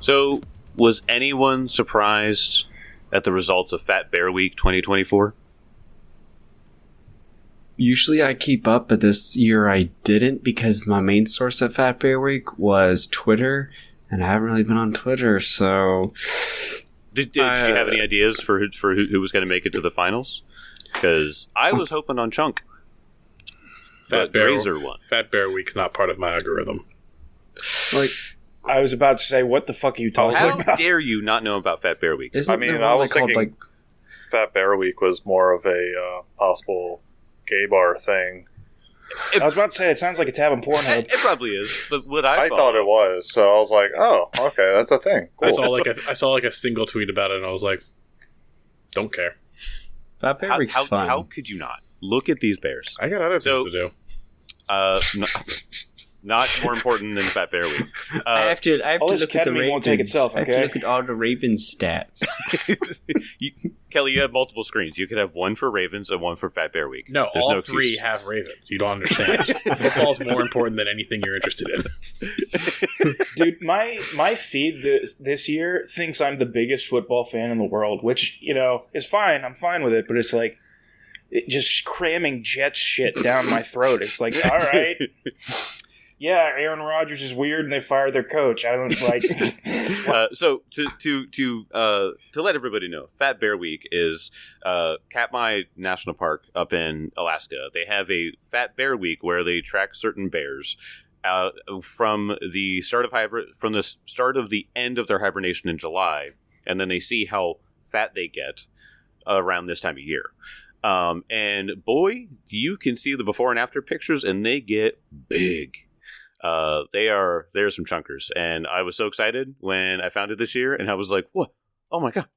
So, was anyone surprised at the results of Fat Bear Week 2024? Usually I keep up, but this year I didn't because my main source at Fat Bear Week was Twitter, and I haven't really been on Twitter, so... Did you have any ideas for who was going to make it to the finals? Because I was hoping on Chunk. Fat Bear Razor won. Fat Bear Week's not part of my algorithm. Like, I was about to say, what the fuck are you talking about? How dare you not know about Fat Bear Week? Isn't I was thinking Fat Bear Week was more of a possible gay bar thing. I was about to say, it sounds like it's having Pornhub. It probably is, but what I thought it was, so I was like, oh, okay, that's a thing. Cool. I saw like a single tweet about it, and I was like, don't care. Fat Bear Week's fun. How could you not? Look at these bears. I got other things to do. Not more important than Fat Bear Week. I have to look at the Ravens. Won't take itself, okay? I have to look at all the Ravens stats. Kelly, you have multiple screens. You could have one for Ravens and one for Fat Bear Week. No, There's all no three excuse. have Ravens. You don't understand. Football's more important than anything you're interested in. Dude, my feed this year thinks I'm the biggest football fan in the world, which, is fine. I'm fine with it, but it's like just cramming Jets shit down my throat. It's like, all right. Yeah, Aaron Rodgers is weird, and they fired their coach. I don't like. So to let everybody know, Fat Bear Week is Katmai National Park up in Alaska. They have a Fat Bear Week where they track certain bears from the start of the end of their hibernation in July, and then they see how fat they get around this time of year. And boy, you can see the before and after pictures, and they get big. They're some chunkers, and I was so excited when I found it this year, and I was like, "What? Oh my god!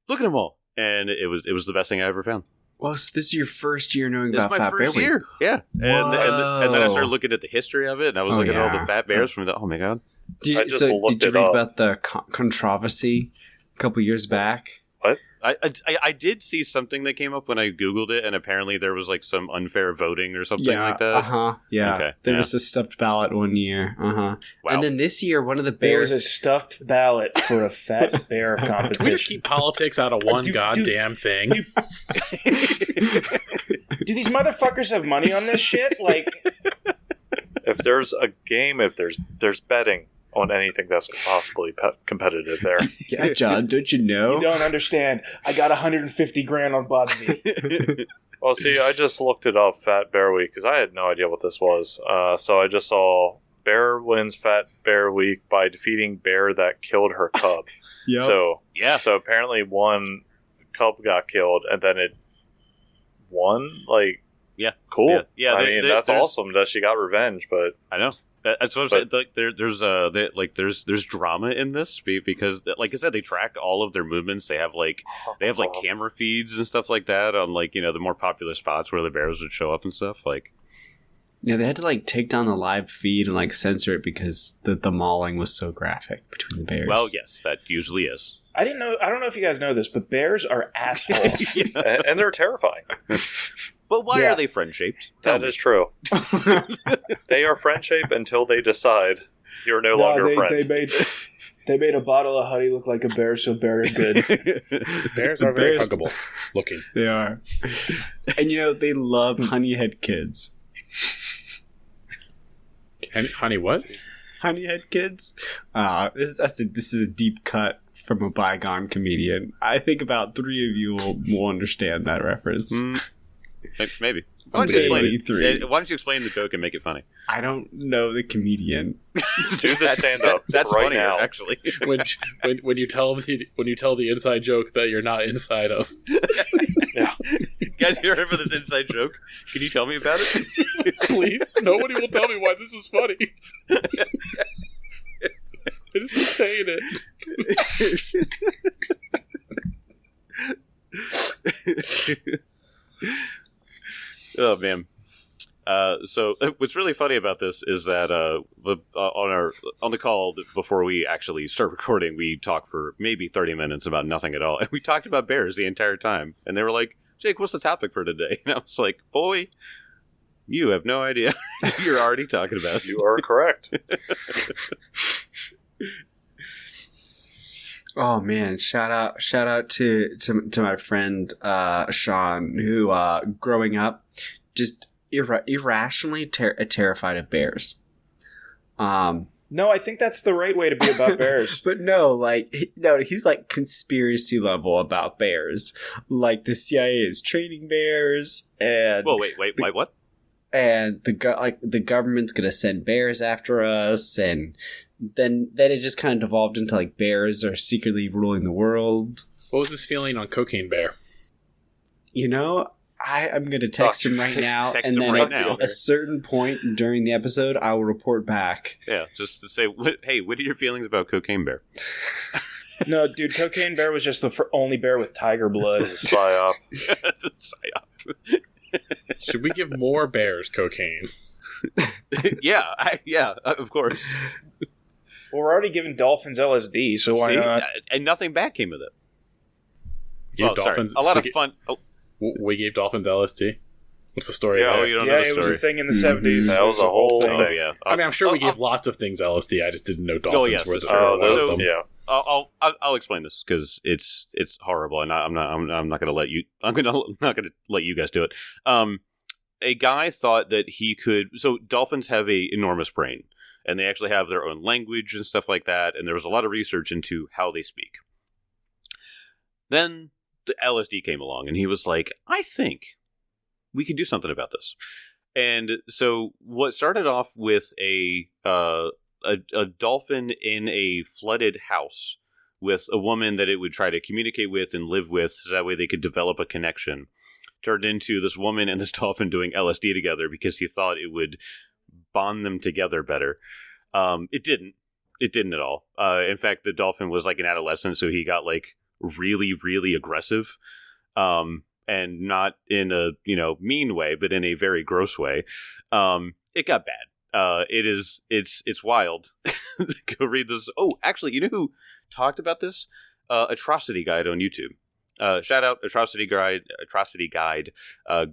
Look at them all!" And it was the best thing I ever found. Well, so this is your first year knowing This about is my Fat Bear first Week. year, yeah. And then I started looking at the history of it, and I was looking at all the fat bears from the. Oh my god! Did you read about the controversy a couple years back? What? I did see something that came up when I Googled it, and apparently there was like some unfair voting or something like that. Yeah. Okay, there was a stuffed ballot one year. Wow. And then this year, one of the bears... There's a stuffed ballot for a fat bear competition. Can we just keep politics out of one goddamn thing? Do these motherfuckers have money on this shit? Like, if there's a game, if there's betting on anything that's possibly competitive there. Yeah, John, don't you know? You don't understand. I got 150 grand on Bodsy. Well, see, I just looked it up, Fat Bear Week, because I had no idea what this was. So I just saw Bear wins Fat Bear Week by defeating bear that killed her cub. Yep. So apparently one cub got killed, and then it won. Like, yeah, cool. Yeah. I mean, that's awesome that she got revenge. But I know. That's what I'm saying. Like, there's drama in this because, like I said, they track all of their movements. They have camera feeds and stuff like that on the more popular spots where the bears would show up and stuff. Like, yeah, they had to take down the live feed and censor it because the mauling was so graphic between the bears. Well, yes, that usually is. I don't know if you guys know this, but bears are assholes. And they're terrifying. But why are they friend-shaped? That is true. They are friend-shaped until they decide you're no longer a friend. They made a bottle of honey look like a bear, so bear are good. Bears are very huggable looking. They are. And they love honey head kids. And honey what? Honey head kids? This is a deep cut from a bygone comedian. I think about 3 of you will understand that reference. Maybe. Why don't you explain the joke and make it funny? I don't know the comedian. Do the stand-up. That's right funnier, now. actually. when you tell the inside joke that you're not inside of. Yeah. Guys, you remember this inside joke? Can you tell me about it? Please. Nobody will tell me why this is funny. I just keep saying it. Oh man! So what's really funny about this is that on the call before we actually start recording, we talked for maybe 30 minutes about nothing at all, and we talked about bears the entire time. And they were like, "Jake, what's the topic for today?" And I was like, "Boy, you have no idea. You're already talking about it." You are correct. Oh man! Shout out to my friend Sean, who growing up just irrationally terrified of bears. No, I think that's the right way to be about bears. But he's like conspiracy level about bears. Like the CIA is training bears, and Whoa, wait, what? And the government's gonna send bears after us, and then it just kind of devolved into like bears are secretly ruling the world. What was his feeling on Cocaine Bear? You know, I'm going to text him right now, Text and him then right at now. a certain point during the episode, I will report back. Yeah, just to say, hey, what are your feelings about Cocaine Bear? No, dude, Cocaine Bear was just the only bear with tiger blood. Psyop. It's a psyop. Should we give more bears cocaine? yeah, of course. Well, we're already giving dolphins LSD, so why See? not? And nothing bad came of it. Gave Oh, sorry. dolphins A lot of fun. Oh, We gave dolphins LSD. What's the story? Yeah, there? you don't know Yeah, the it was story. a thing in the 70s. That was a whole thing. Oh, yeah. I mean, I'm sure we I'll- gave lots of things LSD. I just didn't know dolphins yes, were that's the true. one of So- them. Yeah. I'll explain this because it's horrible, and I'm not going to let you. I'm not going to let you guys do it. A guy thought that he could. So dolphins have a enormous brain, and they actually have their own language and stuff like that. And there was a lot of research into how they speak. Then the LSD came along, and he was like, "I think we could do something about this." And so what started off with a dolphin in a flooded house with a woman that it would try to communicate with and live with, so that way they could develop a connection, turned into this woman and this dolphin doing LSD together because he thought it would bond them together better. It didn't. It didn't at all. In fact, the dolphin was like an adolescent, so he got like really, really aggressive. And not in a mean way, but in a very gross way. It got bad. It's wild. Go read this. Oh, actually, you know who talked about this? Atrocity Guide on YouTube. Shout out Atrocity Guide.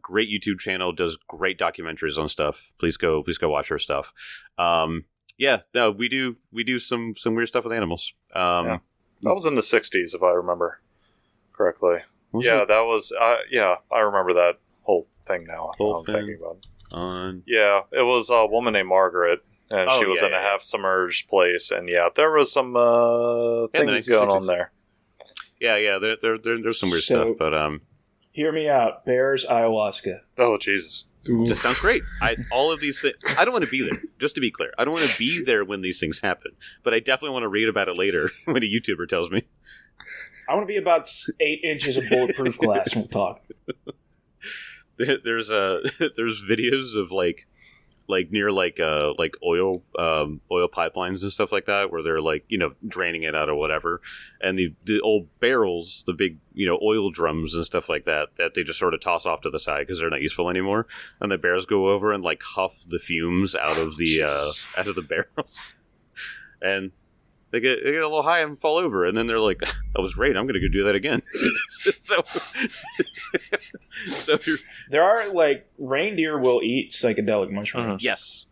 Great YouTube channel, does great documentaries on stuff. Please go watch her stuff. Yeah, no, we do some weird stuff with animals. Yeah. That was in the 60s, if I remember correctly. That was. I remember that whole thing now. Whole I'm thing. thinking about it. On Yeah, it was a woman named Margaret, and she was in a half-submerged place, and there was some things going on there. yeah, there's some weird So- stuff, but Hear me out. Bears, ayahuasca. Oh, Jesus. that sounds great. All of these things. I don't want to be there. Just to be clear, I don't want to be there when these things happen, but I definitely want to read about it later when a YouTuber tells me. I want to be about 8 inches of bulletproof glass and we'll talk. There's videos of like near like oil pipelines and stuff like that, where they're like draining it out or whatever, and the old barrels, the big oil drums and stuff like that they just sort of toss off to the side because they're not useful anymore, and the bears go over and like huff the fumes out of the barrels, and they get a little high and fall over, and then they're like, "That was great. I'm going to go do that again." so There are, like, reindeer will eat psychedelic mushrooms. yes.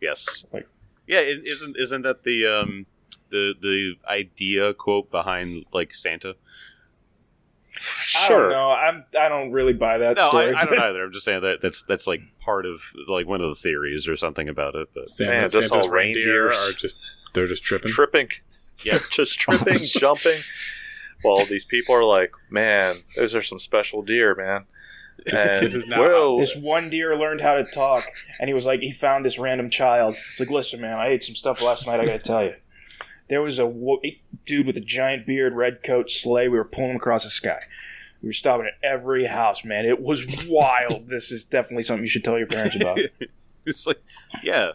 Like- Yeah, isn't that the idea quote behind like Santa? I don't know. I don't really buy that No, story. I don't either. I'm just saying that's like part of like one of the theories or something about it. But Man, just all reindeer reindeers. are they're just tripping. Tripping. Yeah. Just tripping, jumping. Well, these people are like, man, those are some special deer, man. And, this is not- well, This one deer learned how to talk, and he found this random child. He's like, listen, man, I ate some stuff last night, I gotta tell you. There was a dude with a giant beard, red coat, sleigh. We were pulling him across the sky. We were stopping at every house, man. It was wild. This is definitely something you should tell your parents about. it's like, yeah,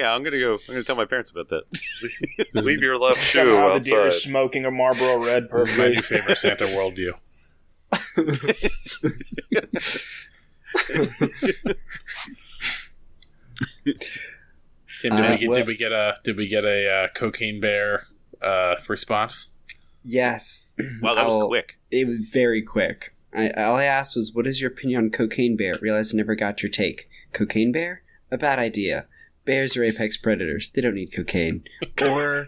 I'm gonna tell my parents about that. leave your left shoe Somehow the deer outside. is smoking a Marlboro Red This is my perfectly. new favorite Santa worldview. Tim, did we get a Cocaine Bear response? Yes. Wow, that was quick. It was very quick. All I asked was, what is your opinion on Cocaine Bear? Realized I never got your take. Cocaine Bear? A bad idea. Bears are apex predators. They don't need cocaine. Or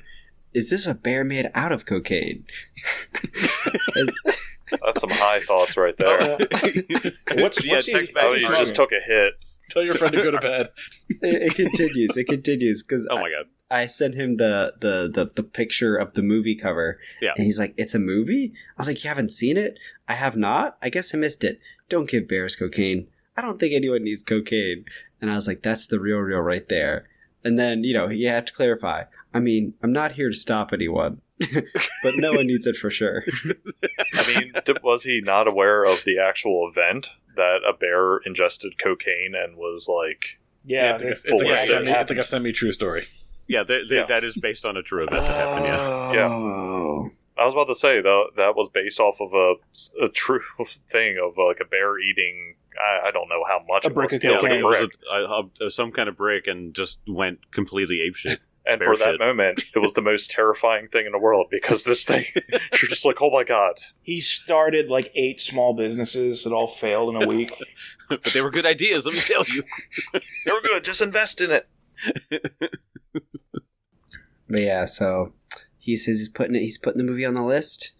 is this a bear made out of cocaine? That's some high thoughts right there. What's Yeah, he, text back. Oh, you just took a hit. Tell your friend to go to bed. It continues because Oh my god. I sent him the picture of the movie cover. Yeah. And he's like, it's a movie? I was like, you haven't seen it? I have not? I guess I missed it. Don't give bears cocaine. I don't think anyone needs cocaine. And I was like, that's the real right there. And then, you have to clarify. I mean, I'm not here to stop anyone. But no one needs it for sure. I mean, was he not aware of the actual event that a bear ingested cocaine and was like... Yeah, it's like a semi-true story. Yeah, that is based on a true event that happened. Yeah. Oh. I was about to say, though, that was based off of a true thing of like a bear eating... I don't know how much A it brick was. of Yeah, like cocaine. a It brick. was some kind of brick and just went completely apeshit. And bear for that shit. moment, it was the most terrifying thing in the world because this thing, you're just like, oh my god. He started like 8 small businesses that all failed in a week. But they were good ideas, let me tell you. They were good, just invest in it. But yeah, so he says he's putting the movie on the list.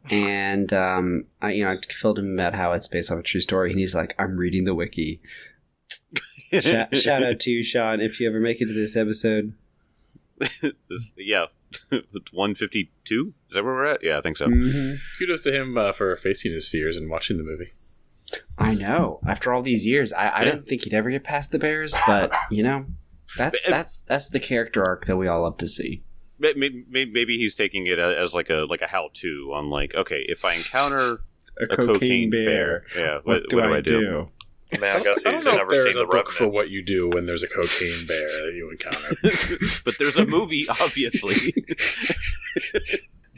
And I filled him about how it's based off a true story, and he's like, I'm reading the wiki. Shout out to you, Sean, if you ever make it to this episode. Yeah. It's 152? Is that where we're at? Yeah, I think so. Mm-hmm. Kudos to him for facing his fears and watching the movie. I know. After all these years, I didn't think he'd ever get past the Bears, but that's the character arc that we all love to see. Maybe he's taking it as like a how-to on like, okay, if I encounter A a cocaine bear, yeah, what do I do? Man, I guess I don't he's know never if seen there's the a book for Revenant. what you do when there's a cocaine bear that you encounter. But there's a movie, obviously.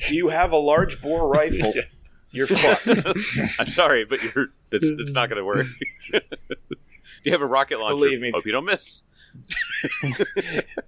Do you have a large bore rifle? You're fucked. I'm sorry, but it's not going to work. You have a rocket launcher. Believe me. Hope you don't miss.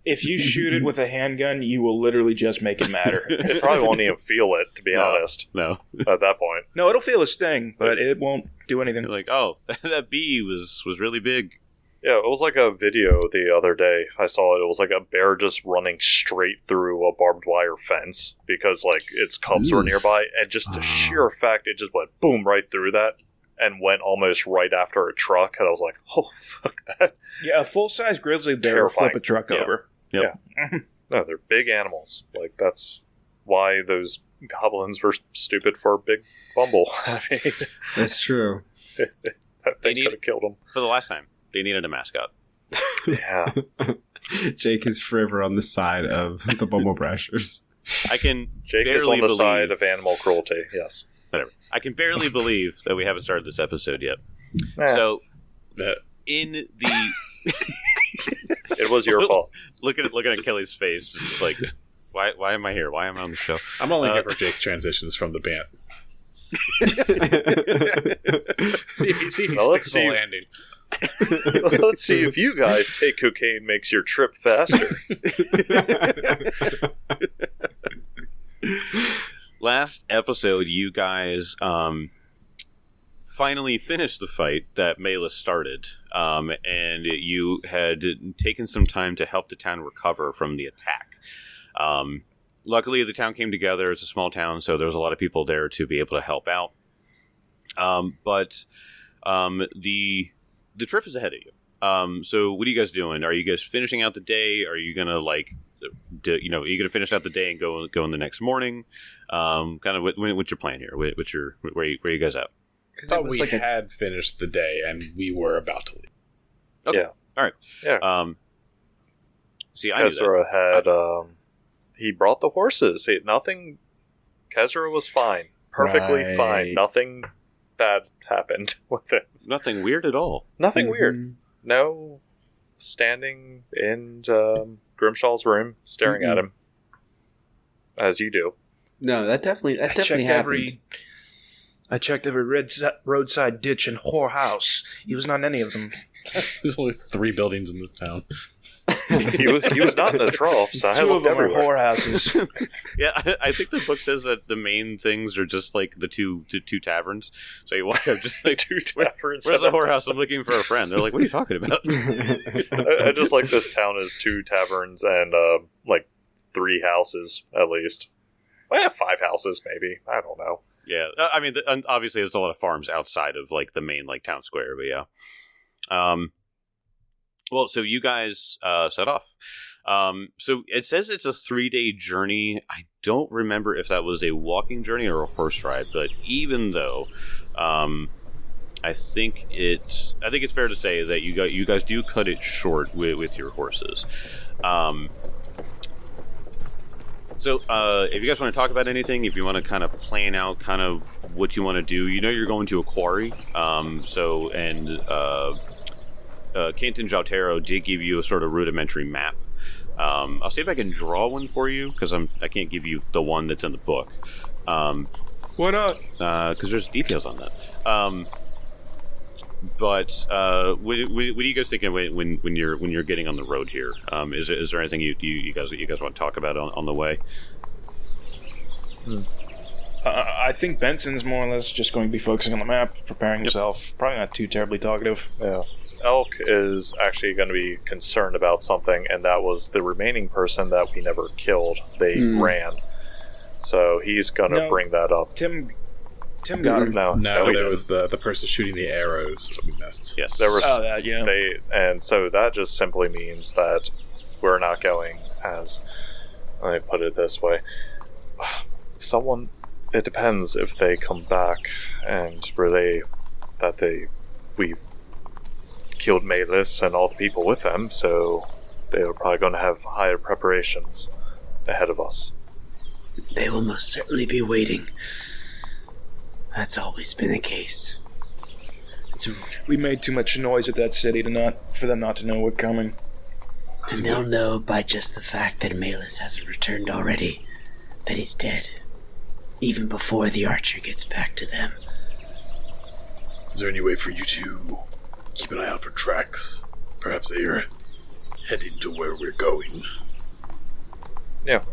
If you shoot it with a handgun, you will literally just make it matter. It probably won't even feel it, to be No. honest, No. at that point. No, it'll feel a sting, but it won't do anything. You're like, oh, that bee was really big. Yeah, it was like a video the other day. I saw it. It was like a bear just running straight through a barbed wire fence because like its cubs were Oof. nearby, and just the sheer fact it just went boom right through that and went almost right after a truck, and I was like, oh fuck that. Yeah, a full-size grizzly bear will flip Terrifying. a truck Yeah. over. Yep. No, they're big animals. Like that's why those goblins were stupid for Big Bumble. I mean, That's true. that They thing need- could have killed him. For the last time, they needed a mascot. Yeah. Jake is forever on the side of the Bumble Brashers. I can Jake is barely on the believe, side of animal cruelty, yes. whatever. I can barely believe that we haven't started this episode yet. Eh, So, That- in the it was your fault. looking at Kelly's face, just like, why am I here? Why am I on the show? I'm only here for Jake's transitions from the band. See if he Well, let's sticks the see. landing. Let's see if you guys take cocaine makes your trip faster. Last episode, you guys finally finished the fight that Mela started, and you had taken some time to help the town recover from the attack. Luckily, the town came together. It's a small town, so there's a lot of people there to be able to help out. But the trip is ahead of you. So what are you guys doing? Are you guys finishing out the day? Are you gonna are you gonna finish out the day and go in the next morning? Kind of what's your plan here? Where are you guys at? I thought we had finished the day and we were about to leave. Okay. Yeah. All right. Yeah. See, I knew that. Kezra had, he brought the horses. Kezra was fine. Perfectly Right. fine. Nothing bad happened with it. Nothing weird at all. Nothing Mhm. weird. No standing in Grimshaw's room staring at him. As you do. No, that definitely happened. I checked every roadside ditch and whorehouse. He was not in any of them. There's only 3 buildings in this town. He was not in the troughs. I 2 of looked them are everywhere. whorehouses. Yeah, I think the book says that the main things are just like the two taverns. So you walk up just like, Two taverns. where's the whorehouse? I'm looking for a friend. They're like, what are you talking about? I just like this town is 2 taverns and 3 houses at least. Well, 5 houses maybe. I don't know. Yeah, I mean, obviously there's a lot of farms outside of like the main like town square, but yeah. Well, so you guys set off. So it says it's a 3-day journey. I don't remember if that was a walking journey or a horse ride, but even though, I think it's fair to say that you guys do cut it short with your horses. So, if you guys want to talk about anything, if you want to kind of plan out kind of what you want to do, you're going to a quarry. Canton Joutero did give you a sort of rudimentary map. I'll see if I can draw one for you, because I can't give you the one that's in the book. Why not? Because there's details on that. But what are you guys thinking when you're getting on the road here? Is there anything you guys want to talk about on the way? I think Benson's more or less just going to be focusing on the map, preparing himself. Probably not too terribly talkative. Yeah. Elk is actually going to be concerned about something, and that was the remaining person that we never killed. They ran. So he's going to bring that up. Tim got him. No, there was the person shooting the arrows that we missed. Yes. There was, yeah. and so that just simply means that we're not going as, let me put it this way, it depends if they come back and relay that we've killed Malus and all the people with them, so they are probably going to have higher preparations ahead of us. They will most certainly be waiting. That's always been the case. We made too much noise at that city for them not to know we're coming. And they'll know by just the fact that Malus hasn't returned already that he's dead, even before the archer gets back to them. Is there any way for you to keep an eye out for tracks? Perhaps they are heading to where we're going. Yeah.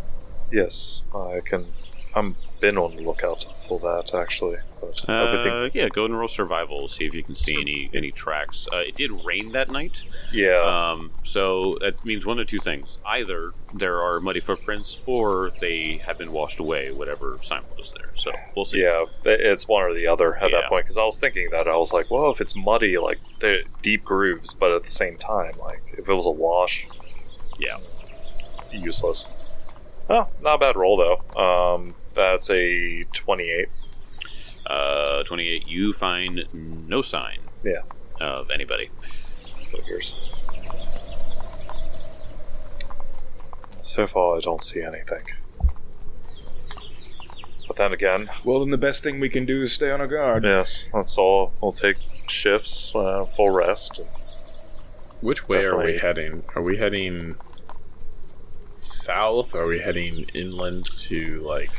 Yes, I can. I'm been on the lookout for that, actually. But yeah, go and roll survival, see if you can see any tracks. It did rain that night. Yeah. So that means one of two things. Either there are muddy footprints, or they have been washed away, whatever sign was there. So we'll see. Yeah, it's one or the other at that point, because I was thinking that. I was like, well, if it's muddy, like, they're deep grooves, but at the same time, like, if it was a wash, yeah, it's useless. Oh, not a bad roll, though. That's a 28. 28. You find no sign of anybody. Figures. So far, I don't see anything. But then again... Well, then the best thing we can do is stay on our guard. Yes, that's all. We'll take shifts, full rest. Which way are we heading? Are we heading south? Are we heading inland to, like...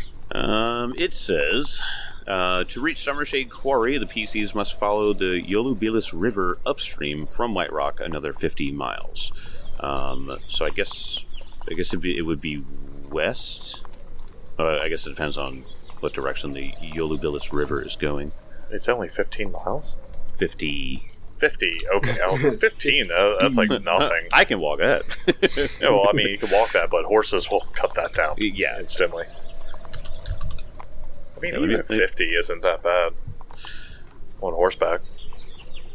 It says, to reach Summershade Quarry, the PCs must follow the Yolubilis River upstream from Whiterock another 50 miles. So I guess it would be west. I guess it depends on what direction the Yolubilis River is going. It's only 15 miles? 50. 50, okay. I was like, 15, that's like nothing. I can walk ahead. Yeah, well, I mean, you can walk that, but horses will cut that down instantly. I mean, even 50 isn't that bad on horseback.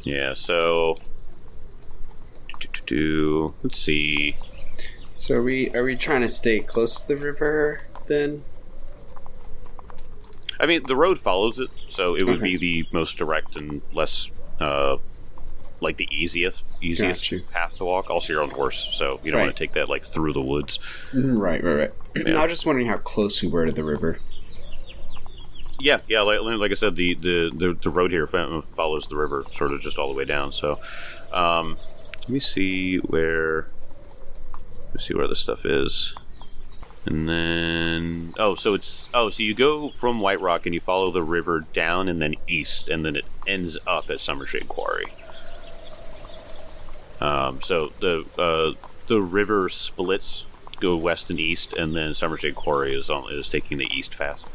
Yeah, so... Let's see. So are we trying to stay close to the river, then? I mean, the road follows it, so it would be the most direct and less... like the easiest path to walk. Also, you're on horse, so you don't want to take that like through the woods. Right. Yeah. I was just wondering how close we were to the river. Yeah. Like I said, the road here follows the river, sort of just all the way down. So, let me see where this stuff is, and then so you go from Whiterock and you follow the river down and then east, and then it ends up at Summershade Quarry. So the river splits, go west and east, and then Summershade Quarry is taking the east path.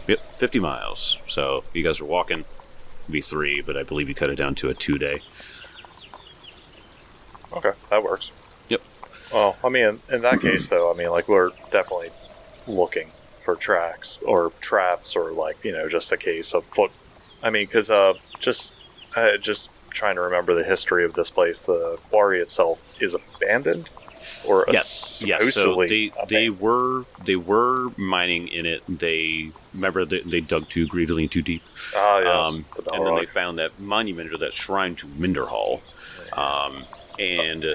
Yep, 50 miles. So you guys are walking, it'd be 3, but I believe you cut it down to a 2-day. Okay, that works. Well, I mean, in that case, though, I mean, like, we're definitely looking for tracks or traps or, like, just a case of foot. I mean, because just trying to remember the history of this place. The quarry itself is abandoned, or Yes. So supposedly they were mining in it. They dug too greedily and too deep. Yes, and then they found that monument or that shrine to Minderhall. And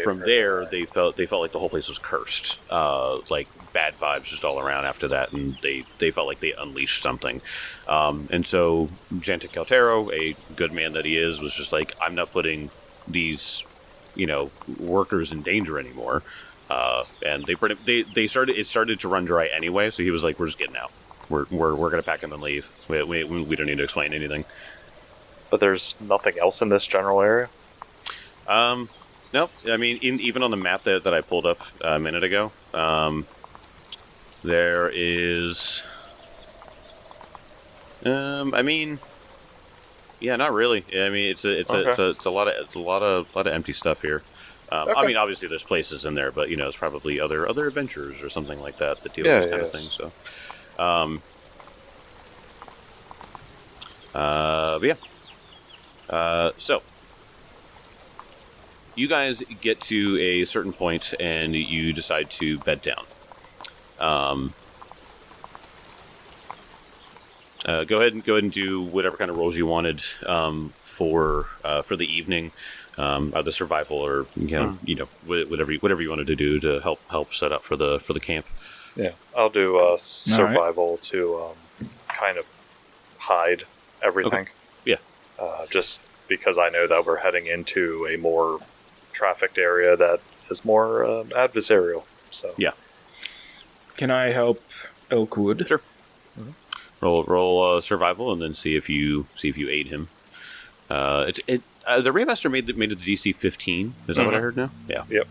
from there, they felt like the whole place was cursed. Like bad vibes just all around after that, and they felt like they unleashed something. And so Jantic Caltero, a good man that he is, was just like, I'm not putting these, workers in danger anymore. And they started to run dry anyway. So he was like, we're just getting out. We're gonna pack them and leave. We don't need to explain anything. But there's nothing else in this general area. Nope. I mean, even on the map that I pulled up a minute ago, there is. I mean, yeah, not really. I mean, it's a lot of empty stuff here. Okay. I mean, obviously there's places in there, but it's probably other adventures or something like that deal with this kind of thing. So, so you guys get to a certain point and you decide to bed down. Go ahead and do whatever kind of rolls you wanted for the evening, either survival or whatever you wanted to do to help set up for the camp. Yeah, I'll do survival to kind of hide everything. Okay. Yeah, just because I know that we're heading into a more trafficked area that is more adversarial. So yeah. Can I help Elkwood? Sure. Mm-hmm. Roll survival and then see if you aid him. The Raymaster made it to DC 15. Is that what I heard now? Yeah. Yep.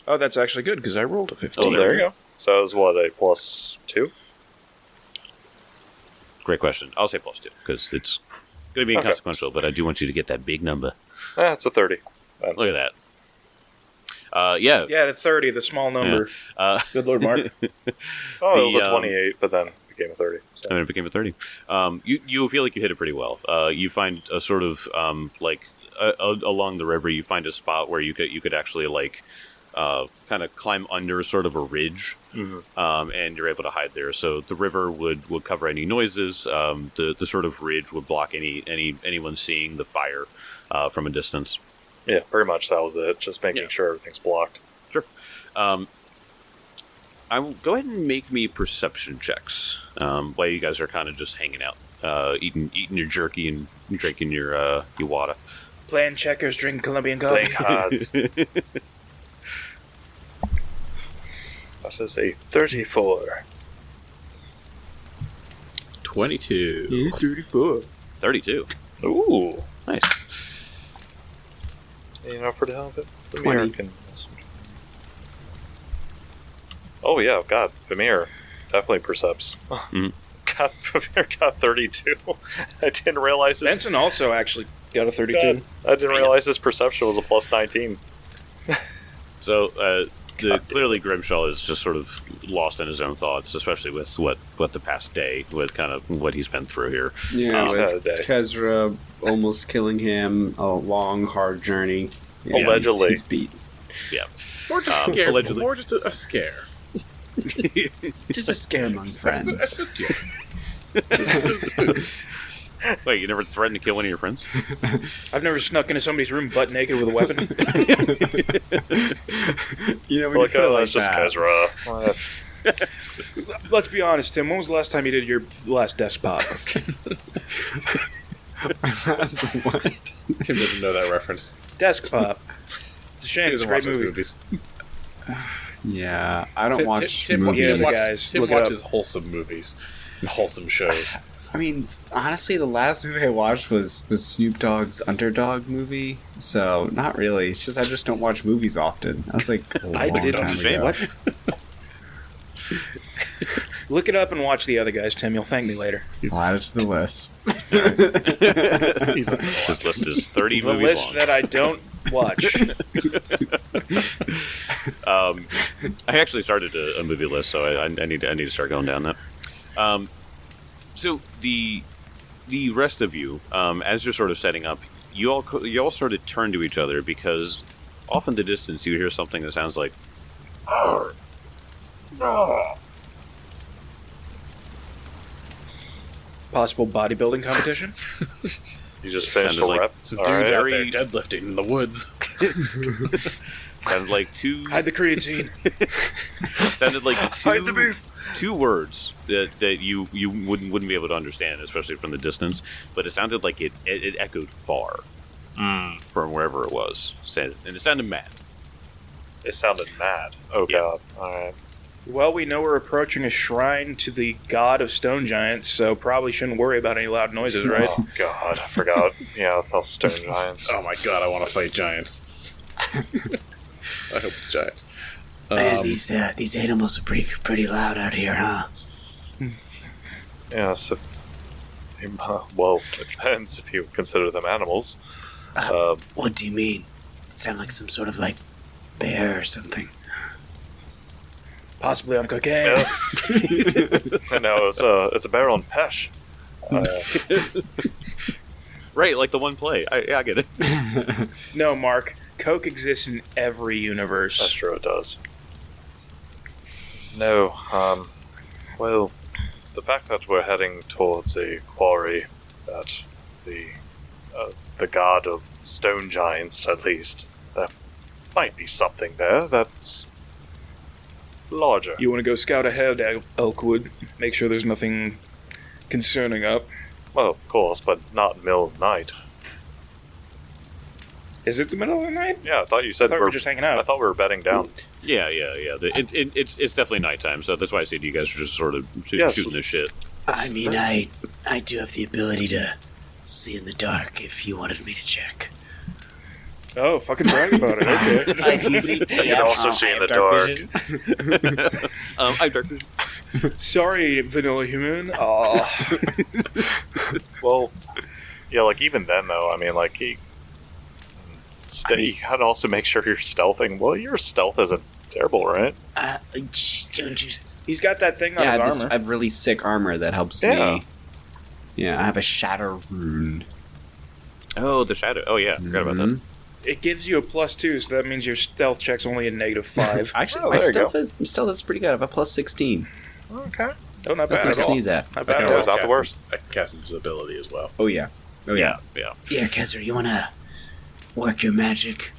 Oh, that's actually good because I rolled a 15. Oh, there you go. So it was what, a +2? Great question. I'll say +2 because it's going to be inconsequential, but I do want you to get that big number. It's a 30. Look at that. Yeah. Yeah, the 30, the small number. Yeah. Good Lord, Mark. It was a 28, but then it became a 30. So. And it became a 30. You feel like you hit it pretty well. You find a sort of along the river. You find a spot where you could actually kind of climb under sort of a ridge, and you're able to hide there. So the river would cover any noises. The sort of ridge would block anyone seeing the fire from a distance. Yeah, pretty much that was it. Just making sure everything's blocked. Sure. I will go ahead and make me perception checks while you guys are kind of just hanging out, eating your jerky and drinking your water. Playing checkers, drinking Colombian coffee. Playing cards. That is a 34. 22. 34. 32. Ooh. Nice. For the hell of it, 20. American. Oh yeah, God, Vamir definitely percepts. Mm-hmm. God, Vamir got 32. I didn't realize this. Benson also actually got a 32. God, I didn't realize his perception was a +19. So clearly Grimshaw is just sort of lost in his own thoughts, especially with what the past day, with kind of what he's been through here. Yeah, He's had a with day. Kezra almost killing him, a long, hard journey. Yeah, Allegedly. he's beat. Yeah. Or just scared. Allegedly. More just a scare. Just a scare among friends. Wait, you never threatened to kill one of your friends? I've never snuck into somebody's room butt naked with a weapon. When Like, you put it that's just that. Kezra. Let's be honest, Tim. When was the last time you did your last desk pop? What? Tim doesn't know that reference. Desk pop. It's a shame. He It's a doesn't watch great those movie. movies. Yeah, I don't watch Tim movies. Tim Look it up. watches wholesome movies and wholesome shows. I mean, honestly, the last movie I watched was Snoop Dogg's Underdog movie. So, not really. It's just I just don't watch movies often. I was like, I did. time Shame. ago. What? Look it up and watch the other guys, Tim. You'll thank me later. Add it to the list. He's a This list is 30 The movies list long. that I don't watch. I actually started a movie list, so I need to start going down that. So the rest of you, as you're sort of setting up, you all sort of turn to each other because off in the distance you hear something that sounds like. Possible bodybuilding competition? You just finished Sounded a like rep. Some All dude right. out there deadlifting in the woods. Sounded like two. Hide the creatine. Sounded like Hide the beef. two words that you wouldn't be able to understand, especially from the distance. But it sounded like it echoed far from wherever it was, and it sounded mad. It sounded mad. Oh, Yeah. God. All right. Well, we know we're approaching a shrine to the god of stone giants, so probably shouldn't worry about any loud noises, right? Oh, God. I forgot. Yeah, those stone giants. Oh my god, I want to fight giants. I hope it's giants. Man, these animals are pretty loud out here, huh? Yeah, so... Well, it depends if you consider them animals. What do you mean? It sounds like some sort of, like, bear or something. Possibly on cocaine. No, it's a bear on Pesh. Right, like the one play. I get it. No, Mark. Coke exists in every universe. That's true, it does. No, well, the fact that we're heading towards a quarry that the god of stone giants, at least, there might be something there that's larger. You want to go scout ahead, Elkwood? Make sure there's nothing concerning up. Well, of course, but not middle of the night. Is it the middle of the night? Yeah, I thought you I said thought we were just hanging I out. thought we were bedding down. Yeah. It's definitely nighttime, so that's why I said you guys are just sort of Yes. shooting this shit. I mean, I do have the ability to see in the dark if you wanted me to check. Oh, fucking brag about it. Okay. You can also see in the dark. I'm dark vision. Sorry, Vanilla Human. Oh. Well, yeah, like even then though, I mean, like you gotta also make sure you're stealthing. Well, your stealth isn't terrible, right? Just don't you... He's got that thing on Yeah, his armor. I have really sick armor that helps Yeah. me. Yeah, I have a shatter rune. Oh, the shadow. Oh yeah, forgot about that. It gives you a +2, so that means your stealth check's only a -5. Actually, Oh, my there you stealth is pretty good. I have a +16. Okay. Oh, not Nothing bad to at all. sneeze at. Not I bad can at Yeah, all. it's not the cast worst. I can cast invisibility as well. Oh yeah. Oh yeah. Yeah. Yeah, Kezra, you wanna work your magic?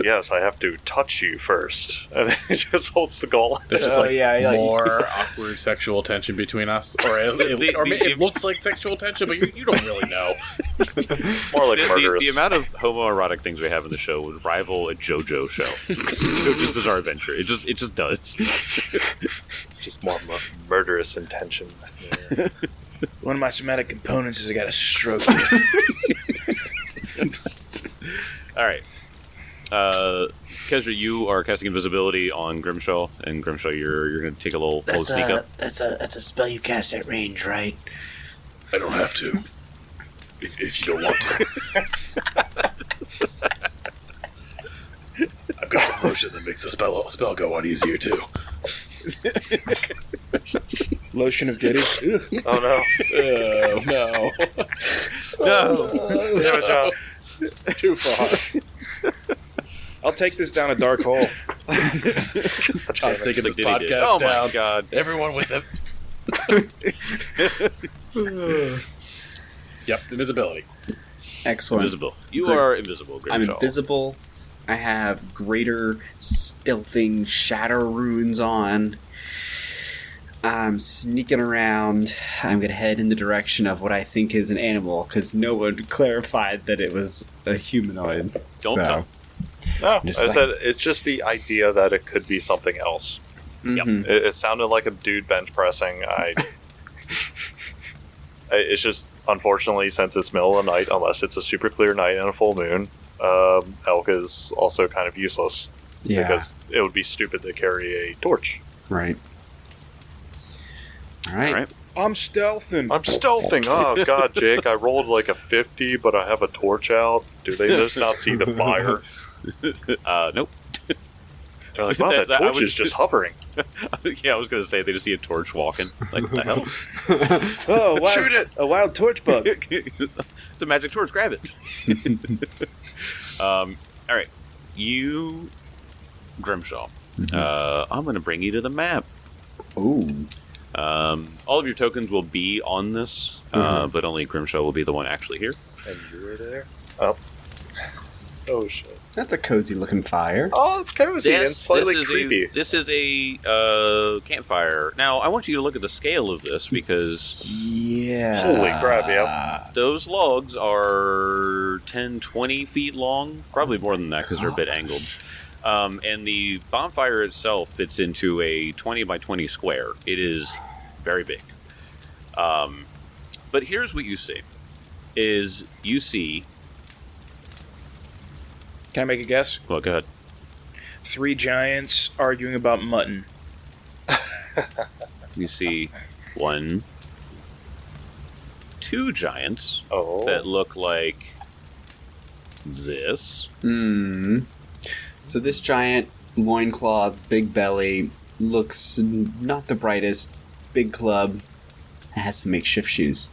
Yes, I have to touch you first. And then it just holds the goal. There's just Oh, like yeah, like- more awkward sexual tension between us, or it looks like sexual tension, but you don't really know. It's more like murderous. The amount of homoerotic things we have in the show would rival a JoJo show. JoJo's Bizarre Adventure. It just does. Just more murderous intention. Yeah. One of my somatic components is I got a stroke. All right. Kezra, you are casting invisibility on Grimshaw, and Grimshaw, you're going to take a little sneak up. That's a spell you cast at range, right? I don't have to. If you don't want to. I've got some potion that makes the spell go on easier too. Lotion of Diddy. Ugh. Oh no. Oh no! No. Damn it, John. Too far. I'll take this down a dark hole. John's taking this Like, did he did. podcast Oh down. my god. Everyone with it. Yep, invisibility. Excellent. Invisible. You Great. are invisible, I'm Grimshaw. invisible. I have greater stealthing shatter runes on. I'm sneaking around. I'm going to head in the direction of what I think is an animal, because no one clarified that it was a humanoid. Don't so. tell. No, Just I like- said it's just the idea that it could be something else. Mhm. It sounded like a dude bench pressing. It's just, unfortunately, since it's middle of the night, unless it's a super clear night and a full moon, elk is also kind of useless. Yeah, Because it would be stupid to carry a torch. right. All right. All right. I'm stealthing. I'm stealthing. Oh, God, Jake, I rolled like a 50, but I have a torch out. Do they just not see the fire? Nope. They're like, wow, that torch is just hovering. Yeah, I was going to say they just see a torch walking. Like, what the hell? Oh, wow. Shoot it! A wild torch bug. It's a magic torch. Grab it. All right. You, Grimshaw. I'm going to bring you to the map. Ooh. All of your tokens will be on this, but only Grimshaw will be the one actually here. And you were there? Oh. Oh, shit. That's a cozy looking fire. Oh, it's cozy and slightly creepy. This is a campfire. Now, I want you to look at the scale of this because... Yeah. Holy crap, yeah. Those logs are 10, 20 feet long. Probably more than that because they're a bit angled. And the bonfire itself fits into a 20 by 20 square. It is very big. But here's what you see. You see... Can I make a guess? Well, go ahead. 3 giants arguing about mutton. You see 1, 2 giants Oh. that look like this. So this giant loincloth, big belly, looks not the brightest, big club, has some makeshift shoes.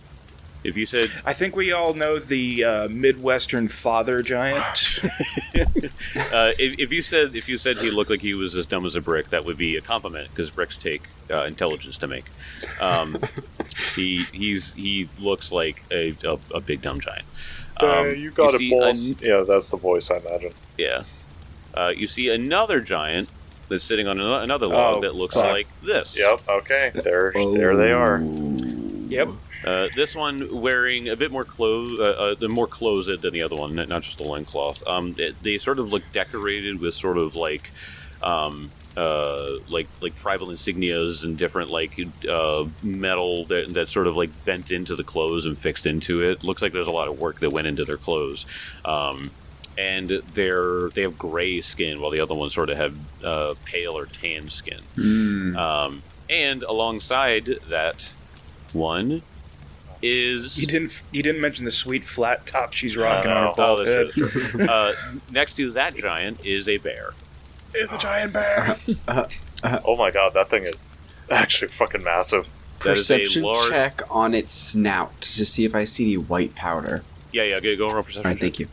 If you said... I think we all know the Midwestern father giant. if you said he looked like he was as dumb as a brick, that would be a compliment because bricks take intelligence to make. He looks like a big dumb giant. You got it, boss. Yeah, that's the voice I imagine. Yeah. You see another giant that's sitting on another log that looks like this. Yep. Okay. There they are. Yep. This one wearing a bit more clothes, more clothes than the other one, not just a loincloth. They sort of look decorated with sort of like tribal insignias and different metal that sort of like bent into the clothes and fixed into it. Looks like there's a lot of work that went into their clothes. And they have gray skin while the other ones sort of have pale or tan skin. And alongside that one is... You didn't mention the sweet flat top she's rocking on her bald head. That's true. Next to that giant is a bear. It's a giant bear. Oh my god, that thing is actually fucking massive. Perception check on its snout to see if I see any white powder. Yeah, go and roll perception. All right, thank you.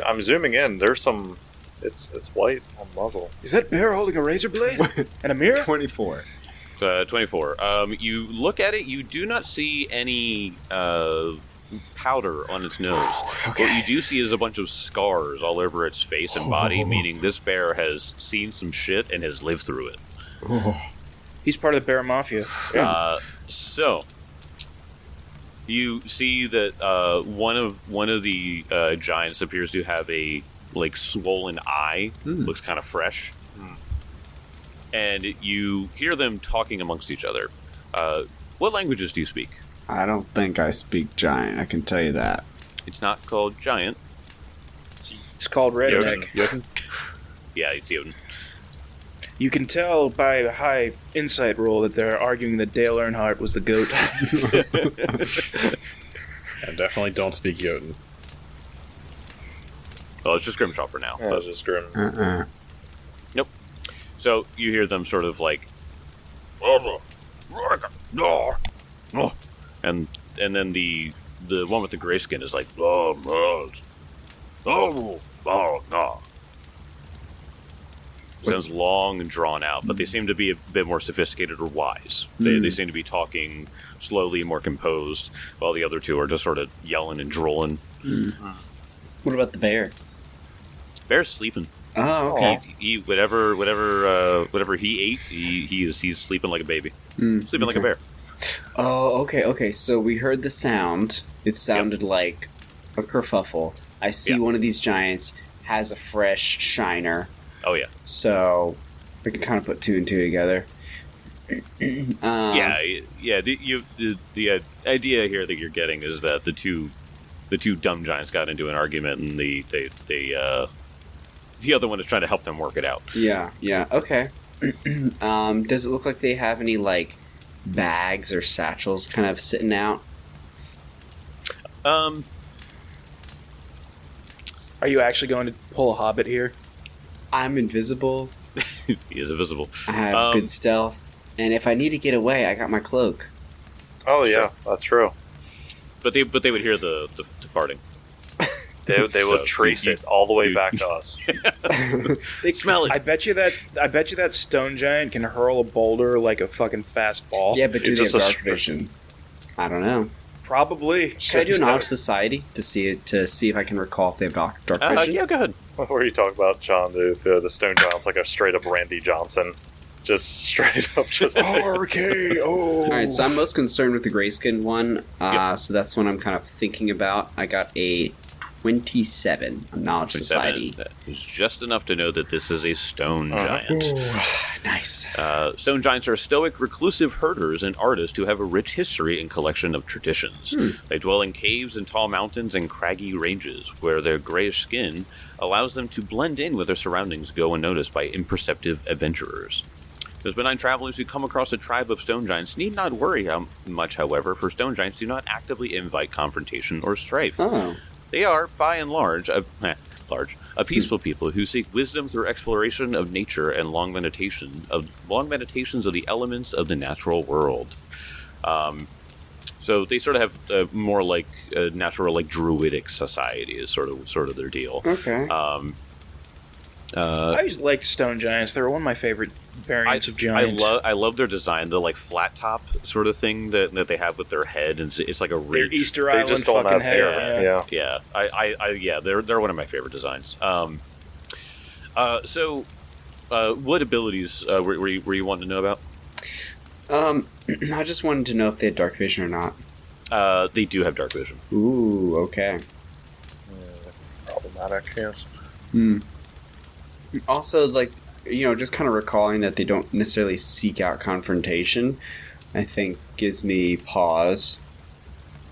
I'm zooming in. There's some... It's white on the muzzle. Is that bear holding a razor blade? And a mirror? 24. 24. You look at it, you do not see any powder on its nose. Okay. What you do see is a bunch of scars all over its face and body, meaning this bear has seen some shit and has lived through it. He's part of the bear mafia. So you see that one of the giants appears to have a swollen eye. Looks kind of fresh. And you hear them talking amongst each other. What languages do you speak? I don't think I speak giant, I can tell you that. It's not called giant. It's called redneck. Jotun? Yeah, it's Jotun. You can tell by a high insight roll that they're arguing that Dale Earnhardt was the goat. And definitely don't speak Jotun. Well, it's just Grimshaw for now. It's just Grim. Nope. So you hear them sort of like... And then the one with the gray skin is like... Sounds long and drawn out, but they seem to be a bit more sophisticated or wise. They seem to be talking slowly, more composed, while the other two are just sort of yelling and drooling. What about the bear? Bear's sleeping. Oh, okay. He whatever he ate, he's sleeping like a baby, sleeping like a bear. Oh, okay. So we heard the sound. It sounded like a kerfuffle. I see one of these giants has a fresh shiner. Oh yeah. So we can kind of put 2 and 2 together. The idea here that you're getting is that the two dumb giants got into an argument, and the other one is trying to help them work it out. Yeah. Okay. Does it look like they have any bags or satchels kind of sitting out? Are you actually going to pull a hobbit here? I'm invisible. He is invisible. I have good stealth. And if I need to get away, I got my cloak. Oh yeah, that's true. But they would hear the farting. They will So, trace you- it all the way you- back to us. They smell it. I bet you that stone giant can hurl a boulder like a fucking fastball. Yeah, but do It's they have just a dark str- vision? I don't know. Probably. Can I do an honor society to see if I can recall if they have dark vision? Yeah, go ahead. What were you talking about, John? The stone giant's like a straight up Randy Johnson. Just straight up, just RKO. All right, so I'm most concerned with the grayskin one. So that's what I'm kind of thinking about. I got a 27 on knowledge society. That is just enough to know that this is a stone giant. Nice. Stone giants are stoic, reclusive herders and artists who have a rich history and collection of traditions. They dwell in caves and tall mountains and craggy ranges, where their grayish skin allows them to blend in with their surroundings, go unnoticed by imperceptive adventurers. Those benign travelers who come across a tribe of stone giants need not worry much, however, for stone giants do not actively invite confrontation or strife. Oh. They are, by and large, a peaceful people who seek wisdom through exploration of nature and long meditations of the elements of the natural world. So they sort of have more like a natural, like druidic society is sort of their deal. Okay. I always liked stone giants. They were one of my favorite variants of giants. I love their design, the like flat top sort of thing that they have with their head, and it's like a Their ridge. Easter they Island just don't fucking have head. hair. Yeah. Yeah, they're one of my favorite designs. So what abilities were you wanting to know about? I just wanted to know if they had dark vision or not. They do have dark vision. Ooh, okay. Problematic, yes. Also, like, just kind of recalling that they don't necessarily seek out confrontation, I think gives me pause.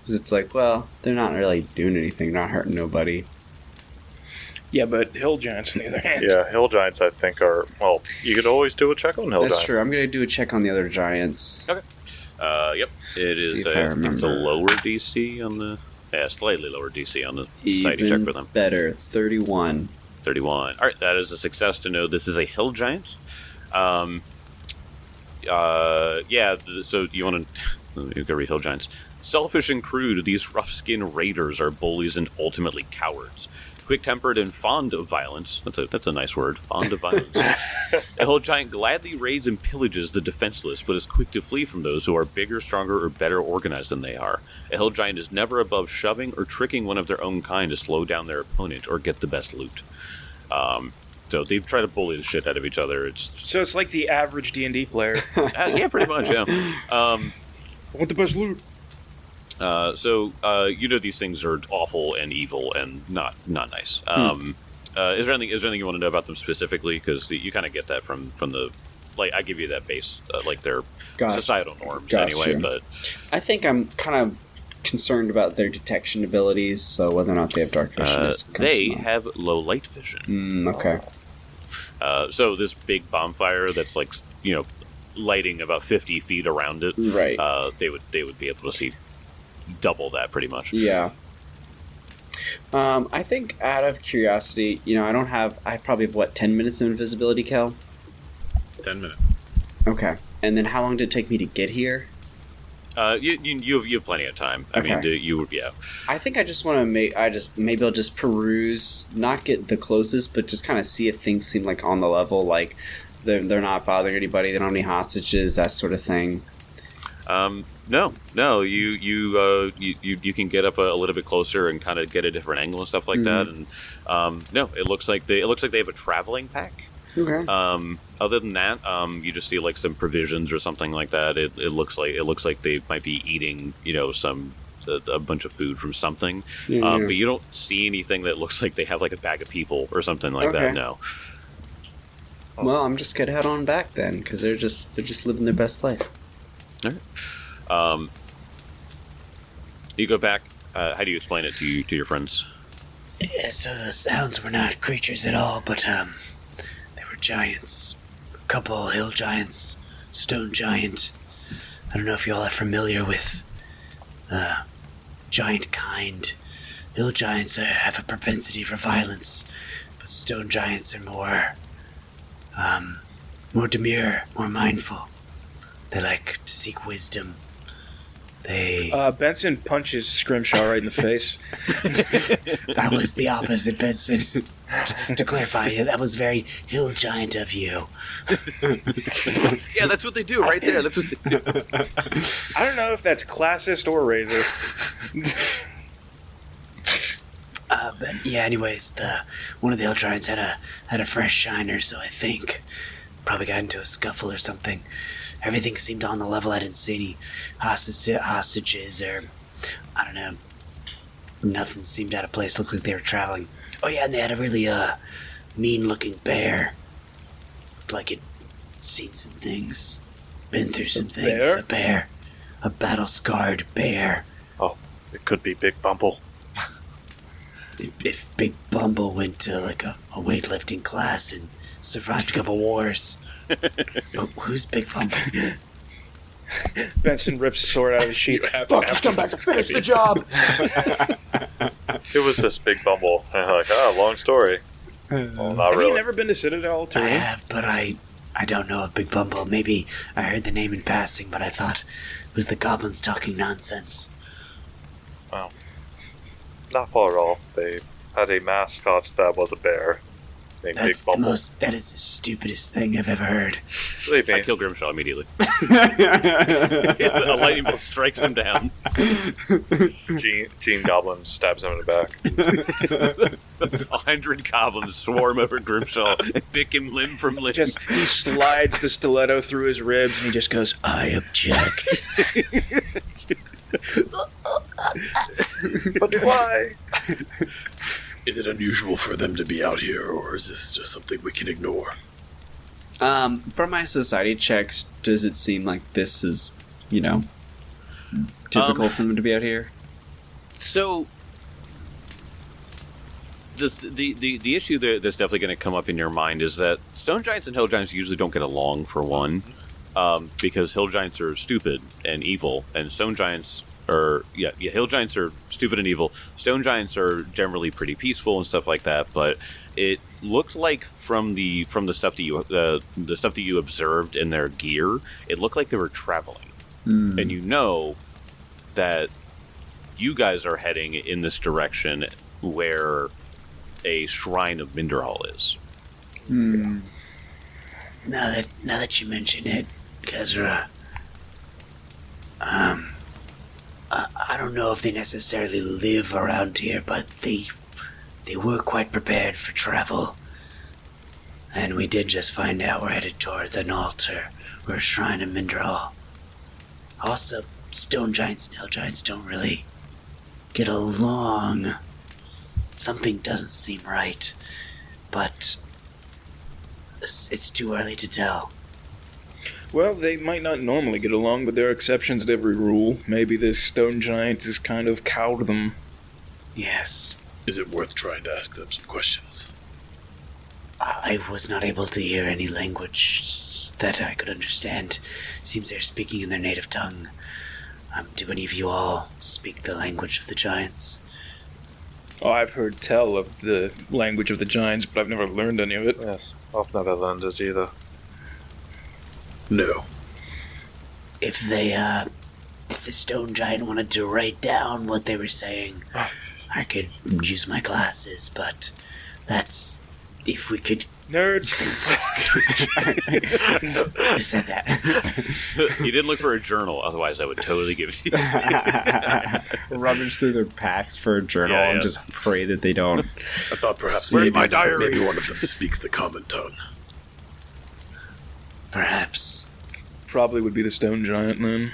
Because it's like, well, they're not really doing anything, not hurting nobody. Yeah, but hill giants on the other hand. Yeah, hill giants I think are, well, you could always do a check on hill That's giants. true. I'm going to do a check on the other giants. Yep, it See is if I remember. it's a lower DC on the slightly lower DC on the society check Even for them. better, 31. 31. All right, that is a success to know this is a hill giant. So you want to go read hill giants. Selfish and crude, these rough-skinned raiders are bullies and ultimately cowards. Quick-tempered and fond of violence. That's a nice word, fond of violence. A hill giant gladly raids and pillages the defenseless, but is quick to flee from those who are bigger, stronger, or better organized than they are. A hill giant is never above shoving or tricking one of their own kind to slow down their opponent or get the best loot. So they try to bully the shit out of each other. So it's like the average D&D player. Yeah, pretty much. Yeah. I want the best loot. These things are awful and evil and not nice. Is there anything you want to know about them specifically? Because you kind of get that from the, like, I give you that base, like their societal norms anyway. But I think I'm kind of concerned about their detection abilities, so whether or not they have dark vision they have low light vision. Okay. So this big bonfire that's like lighting about 50 feet around it, Right. They would be able to see double that pretty much. Yeah. I think out of curiosity, I probably have 10 minutes of invisibility, Kel? 10 minutes. Okay. And then how long did it take me to get here? You have plenty of time. I Okay. mean, I think I just want to maybe I'll just peruse, not get the closest, but just kind of see if things seem like on the level, like they're not bothering anybody, they don't have any hostages, that sort of thing. No, you can get up a little bit closer and kind of get a different angle and stuff like that. And no, it looks like they have a traveling pack. Okay. Other than that, you just see like some provisions or something like that. It looks like they might be eating, a bunch of food from something. Yeah. But you don't see anything that looks like they have like a bag of people or something like Okay. that. No. Well, I'm just gonna head on back then, because they're just living their best life. All right. You go back. How do you explain it to your friends? Yeah, so the sounds were not creatures at all, but they were giants. A couple hill giants, stone giant. I don't know if you all are familiar with giant kind. Hill giants have a propensity for violence, but stone giants are more demure, more mindful. They like to seek wisdom. Benson punches Scrimshaw right in the face. That was the opposite, Benson. To clarify, that was very hill giant of you. Yeah, that's what they do right there. That's what they do. I don't know if that's classist or racist. But yeah, anyways, one of the hill giants had a fresh shiner, so I think probably got into a scuffle or something. Everything seemed on the level. I didn't see any hostages or, I don't know, nothing seemed out of place. Looked like they were traveling. Oh yeah, and they had a really mean-looking bear. Looked like it'd seen some things, been through some things. Bear? A bear. A battle-scarred bear. Oh, it could be Big Bumble. If Big Bumble went to like a weightlifting class and survived a couple wars. Oh, who's Big Bumble? Benson rips his sword out of his sheath. Fuck, just come back and finish the job! It was this Big Bumble. And I'm like, long story. Well, not Have really. you never been to Citadel I Terrain? have, but I don't know of Big Bumble. Maybe I heard the name in passing, but I thought it was the goblins talking nonsense. Not far off. They had a mascot that was a bear named Big Bumble. That is the stupidest thing I've ever heard. Believe I me, kill Grimshaw immediately. A lightning bolt strikes him down. Gene Goblin stabs him in the back. 100 goblins swarm over Grimshaw and pick him limb from limb. He slides the stiletto through his ribs and he just goes, I object. But why? Is it unusual for them to be out here, or is this just something we can ignore? From my society checks, does it seem like this is, typical for them to be out here? So, the issue that's definitely going to come up in your mind is that stone giants and hill giants usually don't get along, for one, because hill giants are stupid and evil, and stone giants hill giants are stupid and evil. Stone giants are generally pretty peaceful and stuff like that. But it looked like from the stuff that you observed in their gear, it looked like they were traveling, and you know that you guys are heading in this direction where a shrine of Minderhall is. Now that you mention it, Kezra, I don't know if they necessarily live around here, but they were quite prepared for travel. And we did just find out we're headed towards an altar or a shrine of Minderhall. Also, stone giants and hill giants don't really get along. Something doesn't seem right, but it's too early to tell. well, they might not normally get along, but there are exceptions to every rule. Maybe this stone giant has kind of cowed them. Yes. Is it worth trying to ask them some questions? I was not able to hear any language that I could understand. Seems they're speaking in their native tongue. Do any of you all speak the language of the giants? Oh, I've heard tell of the language of the giants, but I've never learned any of it. Yes, I've never learned it either. No. If the stone giant wanted to write down what they were saying, I could use my glasses, but that's if we could. Nerd! Who said that? You didn't look for a journal, otherwise I would totally give it to you. Rummage through their packs for a journal Yeah, and yeah. just pray that they don't. I thought perhaps Where's maybe, my diary? maybe one of them speaks the common tongue. Perhaps. Probably would be the stone giant then.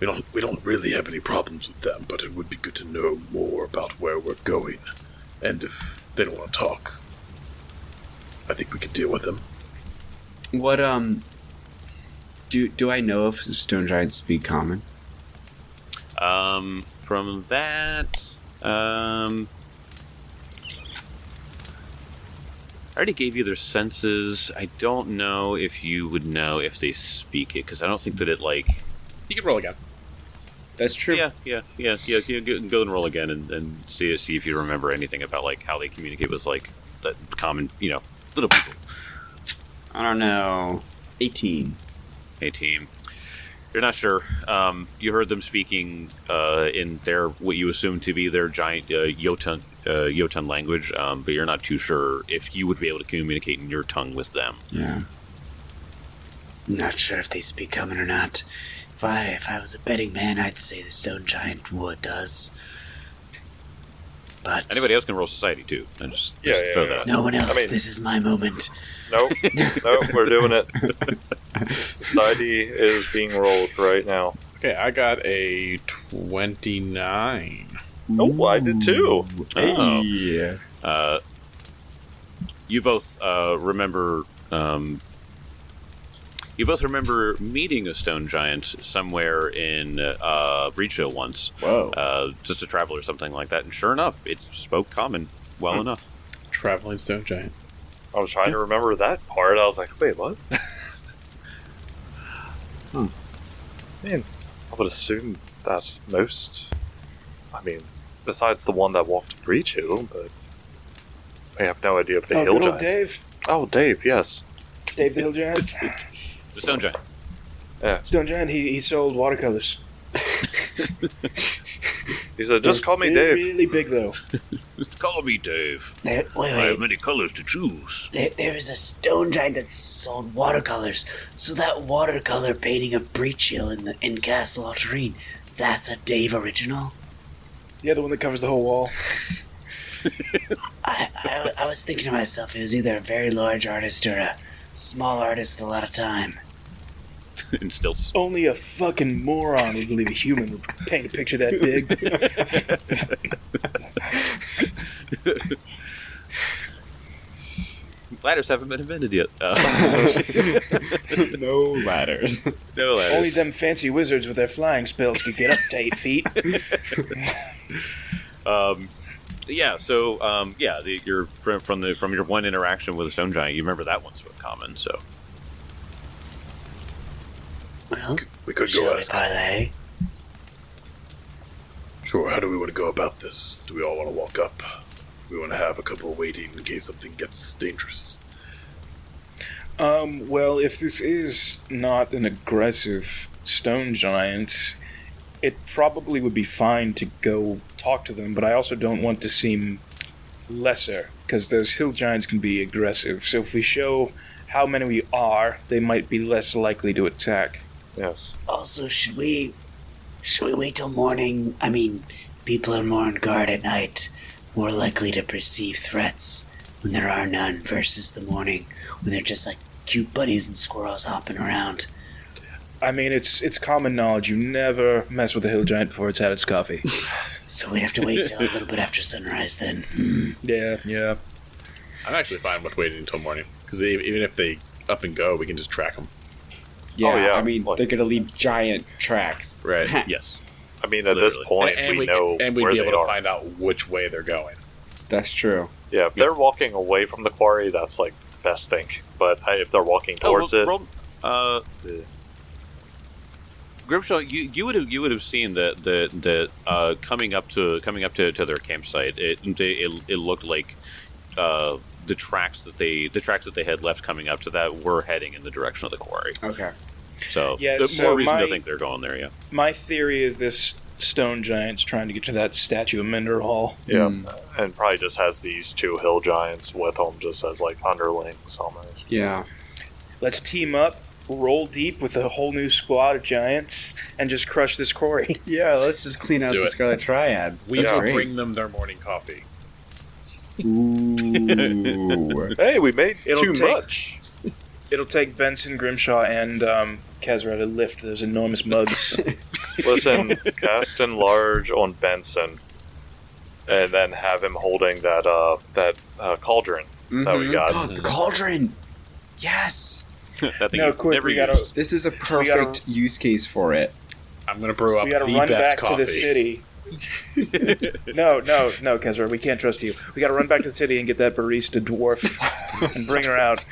We don't really have any problems with them, but it would be good to know more about where we're going. And if they don't want to talk, I think we can deal with them. What do I know if stone giants speak common? From that, I already gave you their senses. I don't know if you would know if they speak it, because I don't think that it, like, You can roll again. That's true. Yeah. Go and roll again and see if you remember anything about like how they communicate with like the common, little people. I don't know. 18. 18. You're not sure. You heard them speaking in their what you assume to be their giant Jotun language, but you're not too sure if you would be able to communicate in your tongue with them. Yeah. Not sure if they speak common or not. If I was a betting man, I'd say the stone giant does. But Anybody else can roll society too. And just Yeah, throw yeah. that out. no one else. I mean- This is my moment. Nope, we're doing it. Society is being rolled right now. Okay, I got a 29. Oh, I did too. Oh. Yeah. You both remember. You both remember meeting a stone giant somewhere in Breach Hill once. Whoa. Just a traveler or something like that. And sure enough, it spoke common well enough. Traveling stone giant. I was trying to remember that part. I was like, wait, what? Man, I would assume that most. I mean, besides the one that walked to Breach Hill, but I have no idea if the hill good old giants. Dave. Oh, Dave, yes. Dave the Hill Giant. The stone giant. Stone Giant, he sold watercolors. He said, just call me They're Dave. really big, though. Call me Dave. Wait, I have wait. many colors to choose. There is a stone giant that sold watercolors. So that watercolor painting of Breach Hill in Castle Otterine, that's a Dave original? Yeah, the one that covers the whole wall. I was thinking to myself, it was either a very large artist or a small artist with a lot of time. In stilts. Only a fucking moron would believe a human would paint a picture that big. Ladders haven't been invented yet. No ladders. No ladders. Only them fancy wizards with their flying spells could get up to 8 feet. Yeah. So, you're from your one interaction with a stone giant. You remember that one spoke common. So, Well, We could shall go we ask. parlay? Sure, how do we want to go about this? Do we all want to walk up? We want to have a couple waiting in case something gets dangerous. Well, if this is not an aggressive stone giant, it probably would be fine to go talk to them, but I also don't want to seem lesser, because those hill giants can be aggressive, so if we show how many we are, they might be less likely to attack. Yes. Also, should we wait till morning? I mean, people are more on guard at night, more likely to perceive threats when there are none versus the morning when they're just like cute bunnies and squirrels hopping around. I mean, it's common knowledge. You never mess with a hill giant before it's had its coffee. So we'd have to wait till a little bit after sunrise then. Yeah. I'm actually fine with waiting until morning. Because even if they up and go, we can just track them. Yeah, Oh, yeah, I mean, like- they're going to leave giant tracks. Right. yes. I mean, at this Literally. point, and we know and we'd where be they able are. to find out which way they're going. That's true. Yeah, if they're walking away from the quarry, that's like the best thing. But if they're walking towards it, Grimshaw, you would have seen the coming up to their campsite. It looked like the tracks that they had left coming up to that were heading in the direction of the quarry. Okay. So Yeah, there's so more reason to my- think they're going there. Yeah. My theory is this stone giant's trying to get to that statue of Mender Hall. yeah, and probably just has these two hill giants with them, just as like underlings almost. Yeah. Let's team up, roll deep with a whole new squad of giants, and just crush this quarry. Yeah, let's just clean out Do the it. Scarlet Triad. We That's will great. bring them their morning coffee. Ooh. Hey, we made It'll too take- much. It'll take Benson, Grimshaw, and Kezra to lift those enormous mugs. Listen, cast enlarge on Benson, and then have him holding that cauldron that we got. God, the cauldron! Yes! That thing No, you've quick, never we gotta used. This is a perfect use case for it. I'm going to brew up we gotta the run best back coffee. to the city. No, Kezra, we can't trust you. We gotta run back to the city and get that barista dwarf and bring her out.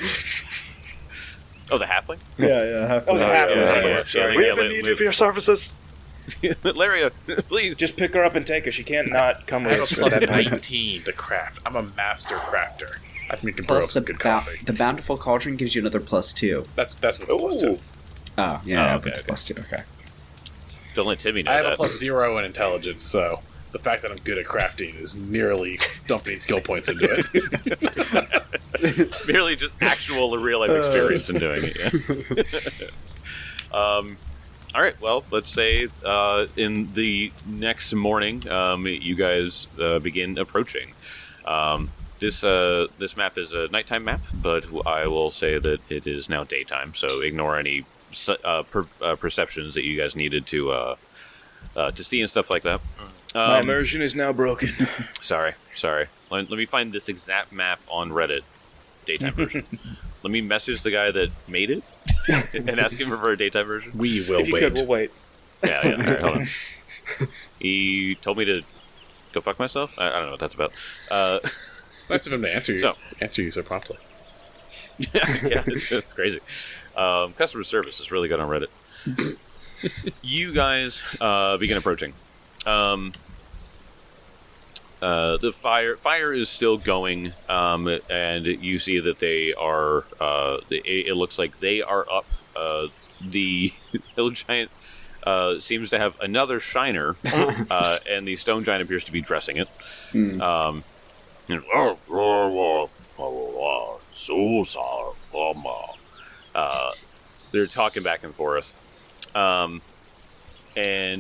Oh, the halfling? Yeah, half. Oh, the halfling. yeah. Sorry. We have a need for your services. Laria, please. Just pick her up and take her. She can't not come I with have a us. plus at that point. 19 to craft. I'm a master crafter. I can make a Plus some good coffee. the bountiful cauldron gives you another +2. That's what the plus 2. Oh, yeah, okay, okay. +2. Okay. Don't let Timmy know I have that. a +0 in intelligence, so the fact that I'm good at crafting is merely dumping skill points into it. Merely just actual real life experience in doing it. Yeah. All right. Well, let's say in the next morning, you guys begin approaching. This map is a nighttime map, but I will say that it is now daytime. So ignore any perceptions that you guys needed to see and stuff like that. My immersion is now broken. Sorry. Let me find this exact map on Reddit, daytime version. Let me message the guy that made it and ask him for a daytime version. We will If you could, we'll wait. Yeah. All right, hold on. He told me to go fuck myself. I don't know what that's about. Nice of him to answer you so promptly. Yeah, it's crazy. Customer service is really good on Reddit. You guys begin approaching. The fire is still going, and you see that they are. It looks like they are up. The hill giant seems to have another shiner, and the stone giant appears to be dressing it. They're talking back and forth. And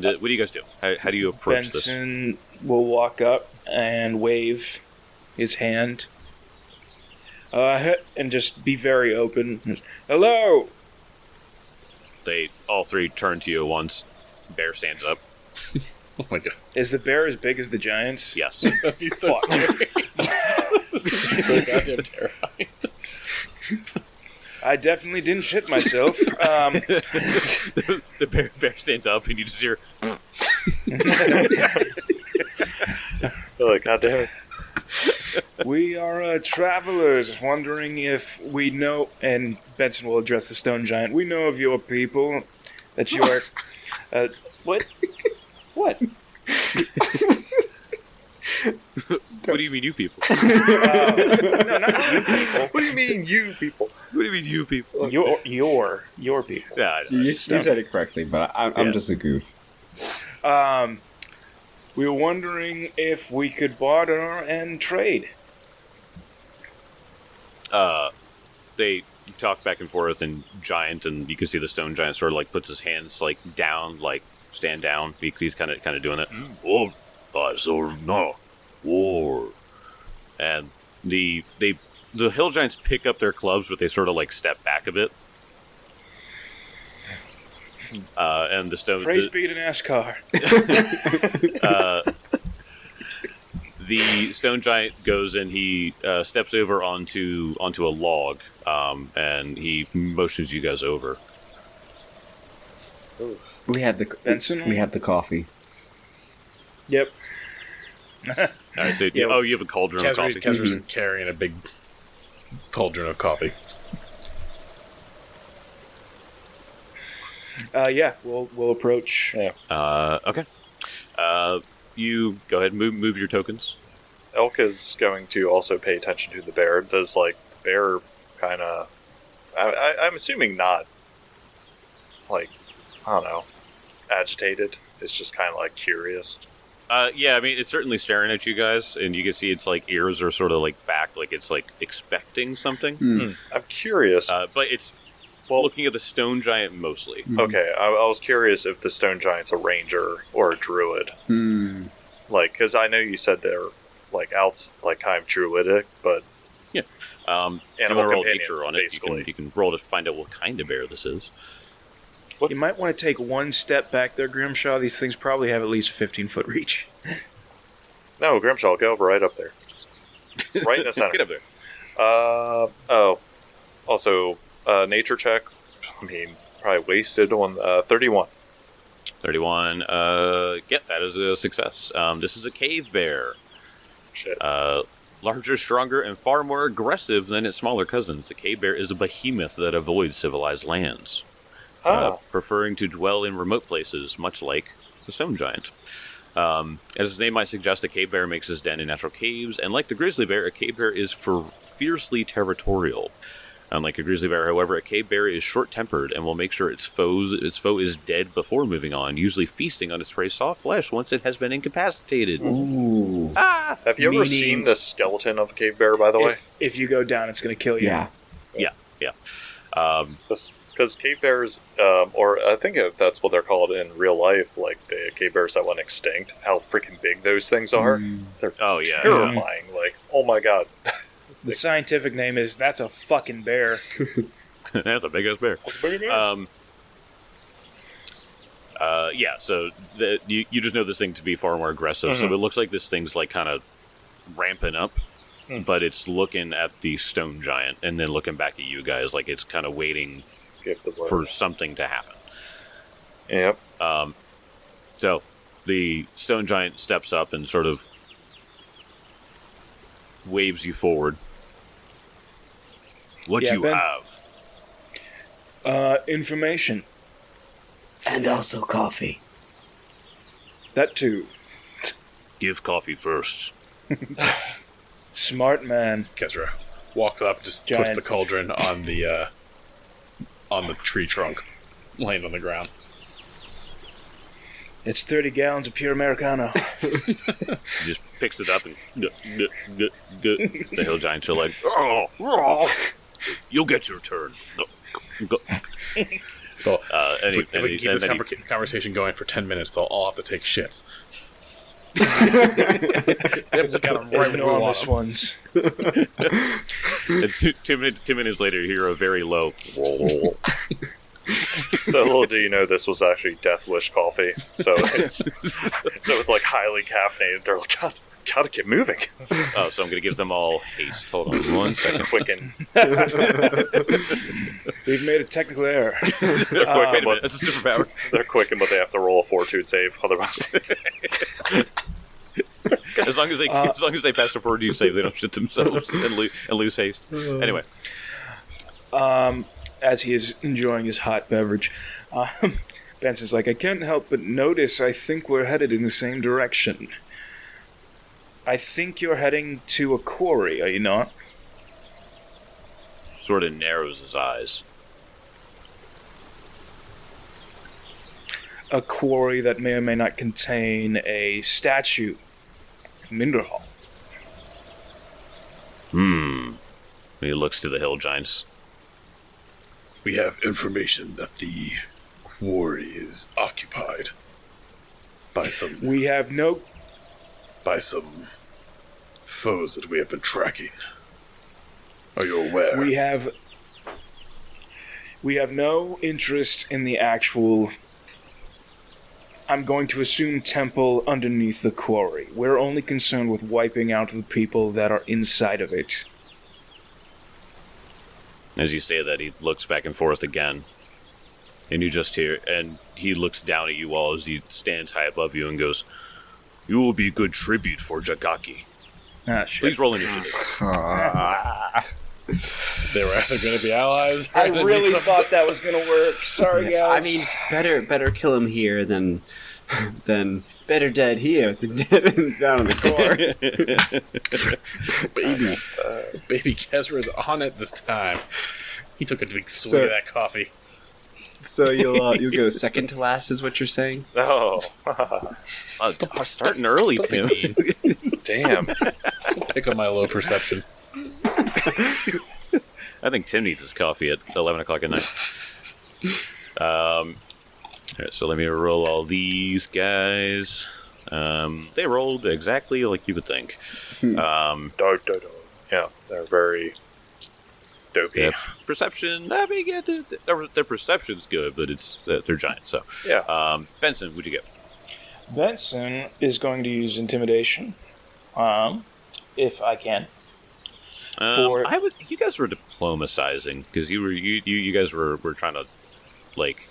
what do you guys do? How do you approach Benson will walk up and wave his hand, and just be very open. Hello. They all three turn to you at once. Bear stands up. Oh my god. Is the bear as big as the giants? Yes. That'd be so scary. This would be so goddamn terrifying. I definitely didn't shit myself. The bear stands up, and you just hear. Oh, God damn it. We are travelers, wondering if we know. And Benson will address the stone giant. We know of your people, that you are. What? What? What do you mean, you people? No, not you people. What do you mean, you people? What do you mean, you people? Your people. Yeah, I know. You said it correctly, but I'm just a goof. We were wondering if we could barter and trade. They talk back and forth in giant, and you can see the stone giant sort of like puts his hands like down, like stand down. He's kind of doing it. Oh, I sort of know. War. And the hill giants pick up their clubs, but they sort of like step back a bit. And the stone. Praise be to NASCAR. The stone giant goes and he steps over onto a log, and he motions you guys over. We had the Benson? We had the coffee. Yep. All right, so you have a cauldron of coffee. Kezra's carrying a big cauldron of coffee. Yeah, we'll approach. Yeah. Okay. You go ahead and move your tokens. Elk is going to also pay attention to the bear. Does, like, the bear kind of... I'm assuming not, like, I don't know, agitated. It's just kind of, like, curious. Yeah, I mean, it's certainly staring at you guys, and you can see its, like, ears are sort of, like, back, like it's, like, expecting something. I'm curious. But it's looking at the stone giant mostly. Okay, I was curious if the stone giant's a ranger or a druid. Like, because I know you said they're, like, kind of druidic, but... Yeah. Animal you want to roll companion, nature on it. basically. You can roll to find out what kind of bear this is. You might want to take one step back there, Grimshaw. These things probably have at least a 15-foot reach. No, Grimshaw, go right up there. Right in the center. Get up there. Also, nature check. I mean, probably wasted on 31. 31. Yeah, that is a success. This is a cave bear. Shit. Larger, stronger, and far more aggressive than its smaller cousins, the cave bear is a behemoth that avoids civilized lands, preferring to dwell in remote places, much like the stone giant. As its name might suggest, a cave bear makes its den in natural caves, and like the grizzly bear, a cave bear is fiercely territorial. Unlike a grizzly bear, however, a cave bear is short-tempered and will make sure its foe is dead before moving on, usually feasting on its prey's soft flesh once it has been incapacitated. Ooh. Have you ever seen the skeleton of a cave bear, by the way? If you go down, it's going to kill you. Yeah. Because cave bears, or I think that's what they're called in real life, like the cave bears that went extinct, how freaking big those things are. They're terrifying. Like, oh my god. The scientific name is, that's a fucking bear. That's a big-ass bear. So you just know this thing to be far more aggressive, so it looks like this thing's like kind of ramping up, but it's looking at the stone giant and then looking back at you guys like it's kind of waiting for something to happen. Yep. So the stone giant steps up and sort of waves you forward. What you Ben? have? Information. And also coffee. That too. Give coffee first. Smart man. Kezra walks up, just Giant. puts the cauldron on the tree trunk, laying on the ground. It's 30 gallons of pure Americano. He just picks it up and the hill giants are like, oh, you'll get your turn. Go. Well, Any- if we can keep this any- conversation going for 10 minutes, they'll all have to take shits. We got 'em right where we want Enormous 'em. ones. And two minutes later, you hear a very low. So little do you know, this was actually Death Wish coffee. So it's like highly caffeinated. They're like, God, gotta get moving. Oh, so I'm going to give them all haste. Hold on 1 second. Quicken. We've made a technical error. They're quick in what That's a superpower. they're quick in what they have to roll a fortitude save. Otherwise, As long as they pass the fortitude save, they don't shit themselves and lose haste. Anyway, As he is enjoying his hot beverage, Benson's like, I can't help but notice I think we're headed in the same direction. I think you're heading to a quarry, are you not? sort of narrows his eyes. A quarry that may or may not contain a statue of Minderhall. He looks to the hill giants. We have information that the quarry is occupied by some We have no... foes that we have been tracking. Are you aware? We have no interest in the actual... I'm going to assume temple underneath the quarry. We're only concerned with wiping out the people that are inside of it. As you say that, he looks back and forth again. And you just hear, and he looks down at you all as he stands high above you and goes, "You will be good tribute for Jagaki. Ah, shit. Please roll initiative." They were either going to be allies. Or I really thought that was going to work. Sorry, guys. I mean, better kill him here than better dead here than dead down in the core. Baby Kezra's on it this time. He took a big swig of that coffee. So you'll go second to last, is what you're saying? Oh, Starting early, Tim. damn. Pick up my low perception. I think Tim needs his coffee at 11 o'clock at night. All right, so let me roll all these guys. They rolled exactly like you would think. Yeah, they're very dopey. Yeah, perception. I mean, yeah, their perception's good, but they're giant. So, Yeah. Benson, what'd you get? Benson is going to use intimidation, if I can. You guys were diplomatizing because you guys were trying to like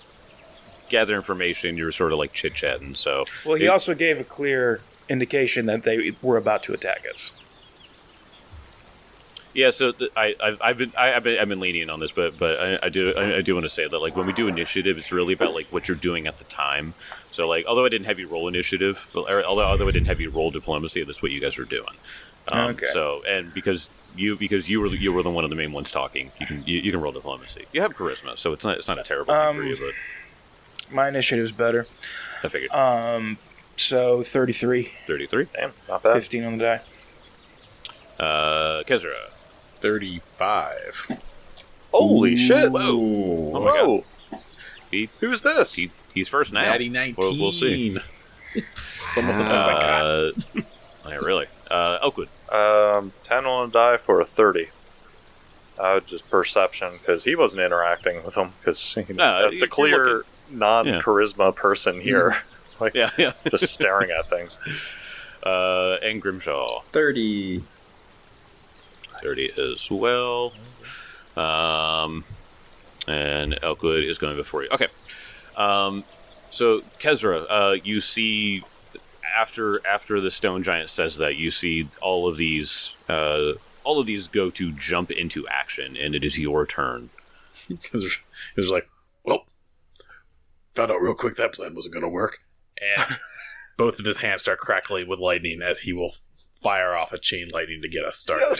gather information. You were sort of like chit chatting. So, Well, he also gave a clear indication that they were about to attack us. Yeah, so I've been lenient on this, but I do want to say that like when we do initiative, it's really about like what you're doing at the time. So like although I didn't have you roll initiative, or although I didn't have you roll diplomacy, that's what you guys were doing. Okay. So and because you were the one of the main ones talking, you can roll diplomacy. You have charisma, so it's not a terrible thing for you. But my initiative's better. I figured. So 33. 33. Damn, not bad. 15 on the die. Kezra. 35. Holy shit! Whoa! Oh my Whoa! God. Who's this? He's first now. Natty 19. We'll see. It's almost the best I got. Yeah, really. Oakwood. 10 on a die for a 30. Just perception, because he wasn't interacting with them, because that's the clear non-charisma person here. Like, yeah. just staring at things. And Grimshaw. 30. 30 as well. And Elkwood is going before you. Okay. So Kezra, you see after the stone giant says that, you see all of these go to jump into action, and it is your turn. Because it's like, well, found out real quick that plan wasn't going to work. And both of his hands start crackling with lightning as he will fire off a chain lightning to get us started.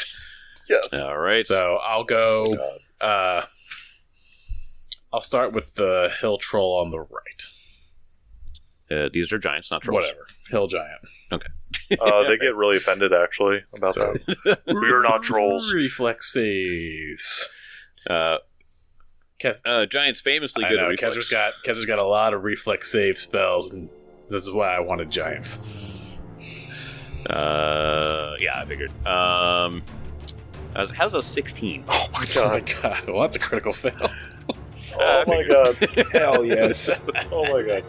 Yes. All right. So I'll go. I'll start with the hill troll on the right. These are giants, not trolls. Whatever. Hill giant. Okay. They get really offended, actually, about that. We are not trolls. Reflex saves. Giants famously good at reflex. Kezra's got a lot of reflex save spells, and this is why I wanted giants. Yeah, I figured. How's a 16? Oh my Oh my god. god. Well, that's a critical fail. Oh my god. Hell yes. Oh my god.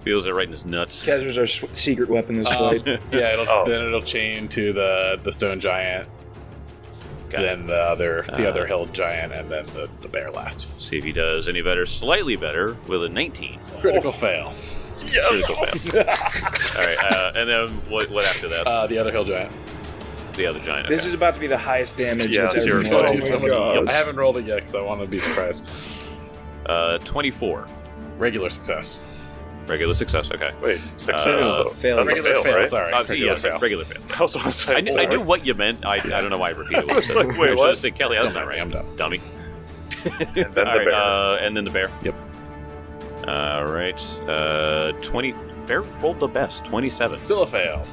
Feels it right in his nuts. Kezra's our secret weapon this fight. Yeah, then it'll chain to the stone giant, then the other hill giant, and then the bear last. See if he does any better. Slightly better with a 19. Critical fail. Yes! Critical fail. All right, and then what after that? The other hill giant. The other giant. This okay. is about to be the highest damage Yeah, that's ever seriously. been. Oh my God. I haven't rolled it yet because I want to be surprised. 24. Regular success. Regular success. Okay. Wait, success? fail. That's Regular a fail, fail, right? sorry. Regular fail. Regular fail. I was gonna say, I knew what you meant. I don't know why I repeated what you said. like, wait, I what? should say, Kelly, that's Don't not mind right. me, I'm done. Dummy. And then the All right, bear. and then the bear. Yep. All right. 20. Bear rolled the best. 27. Still a fail.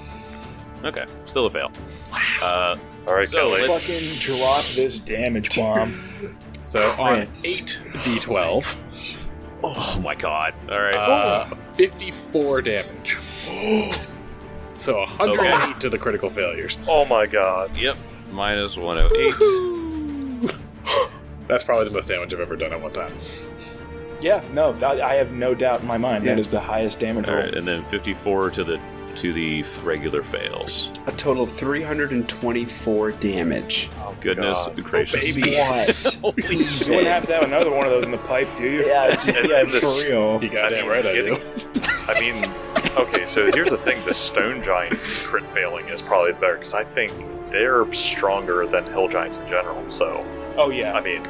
Okay. Still a fail. Alright, so Kelly. let's- Fucking drop this damage bomb. So on Crits. 8d12, Oh my god. All right. 54 damage. So 108 to the critical failures. Oh my god. Yep. Minus 108. That's probably the most damage I've ever done at one time. Yeah, no, I have no doubt in my mind. That is the highest damage All roll. right, and then 54 to the regular fails. A total of 324 damage. Goodness God. gracious. baby. What? Holy You wouldn't have to have another one of those in the pipe, do you? yeah, And this- for real. You goddamn right I do. I mean, okay, so here's the thing. The stone giant crit failing is probably better, because I think they're stronger than hill giants in general, so, Oh, yeah. I mean,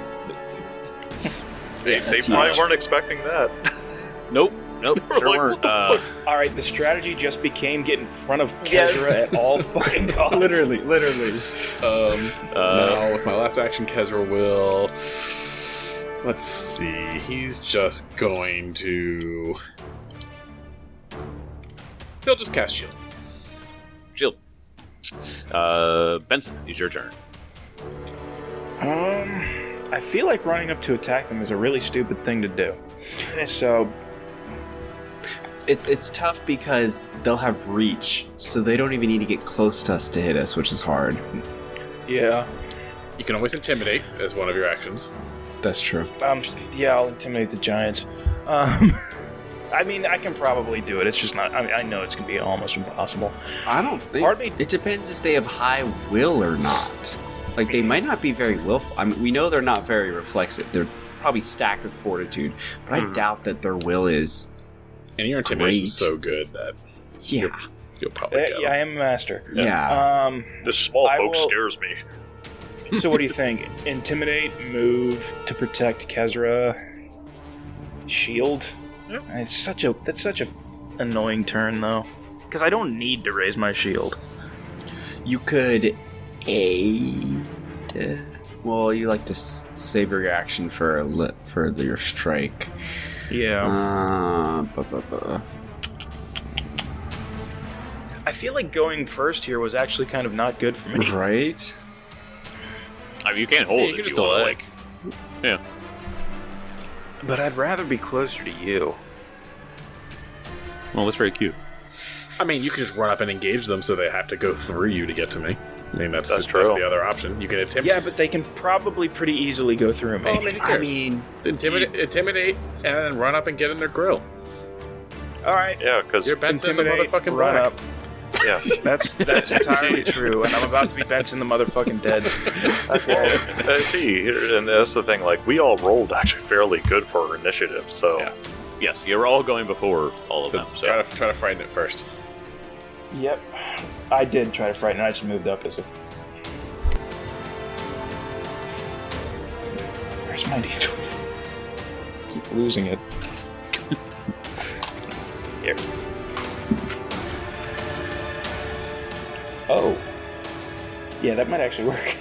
they That's probably huge. weren't expecting that. Nope. Sure Like, weren't. what All right, the strategy just became get in front of Yes. Kezra at all fucking costs. Literally. Now, with my last action, Kezra will... Let's see. He's just going to... He'll just cast shield. Shield. Benson, it's your turn. I feel like running up to attack them is a really stupid thing to do. So, It's tough because they'll have reach, so they don't even need to get close to us to hit us, which is hard. yeah. You can always intimidate as one of your actions. That's true. Yeah, I'll intimidate the giants. I mean, I can probably do it. It's just not. I know it's gonna be almost impossible. I don't think. Part of me- It depends if they have high will or not. Like, they might not be very willful. I mean, we know they're not very reflexive. They're probably stacked with fortitude, but I doubt that their will is. And your intimidation is Great. so good that... Yeah. you'll probably get Yeah, I them. am a master. Yeah. This small I folk will- scares me. So what do you think? Intimidate, move to protect Kezra, shield? Yep. That's such a annoying turn though. Because I don't need to raise my shield. You could aid. Well, you like to save your action for your strike. Yeah. Uh, I feel like going first here was actually kind of not good for me. Right? I mean, you can't hold Yeah, it you if can you want to, just yeah. But I'd rather be closer to you. Well, that's very cute. I mean, you can just run up and engage them so they have to go through you to get to me. I mean, that's true. That's the other option. You can intimidate. Yeah, but they can probably pretty easily go through me. Well, I mean, who I cares? mean, Intimidate, and then run up and get in their grill. Alright. Yeah, because You're Benson the Intimidate, motherfucking run black. up. yeah, That's entirely true, and I'm about to be Benson the motherfucking dead. see, here, and that's the thing. Like, we all rolled actually fairly good for our initiative, so Yeah. Yes, you're all going before all of So them. So try to frighten it first. Yep. I did try to frighten it, I just moved up as a... Where's my D20? Keep losing it. Here. Oh. Yeah, that might actually work.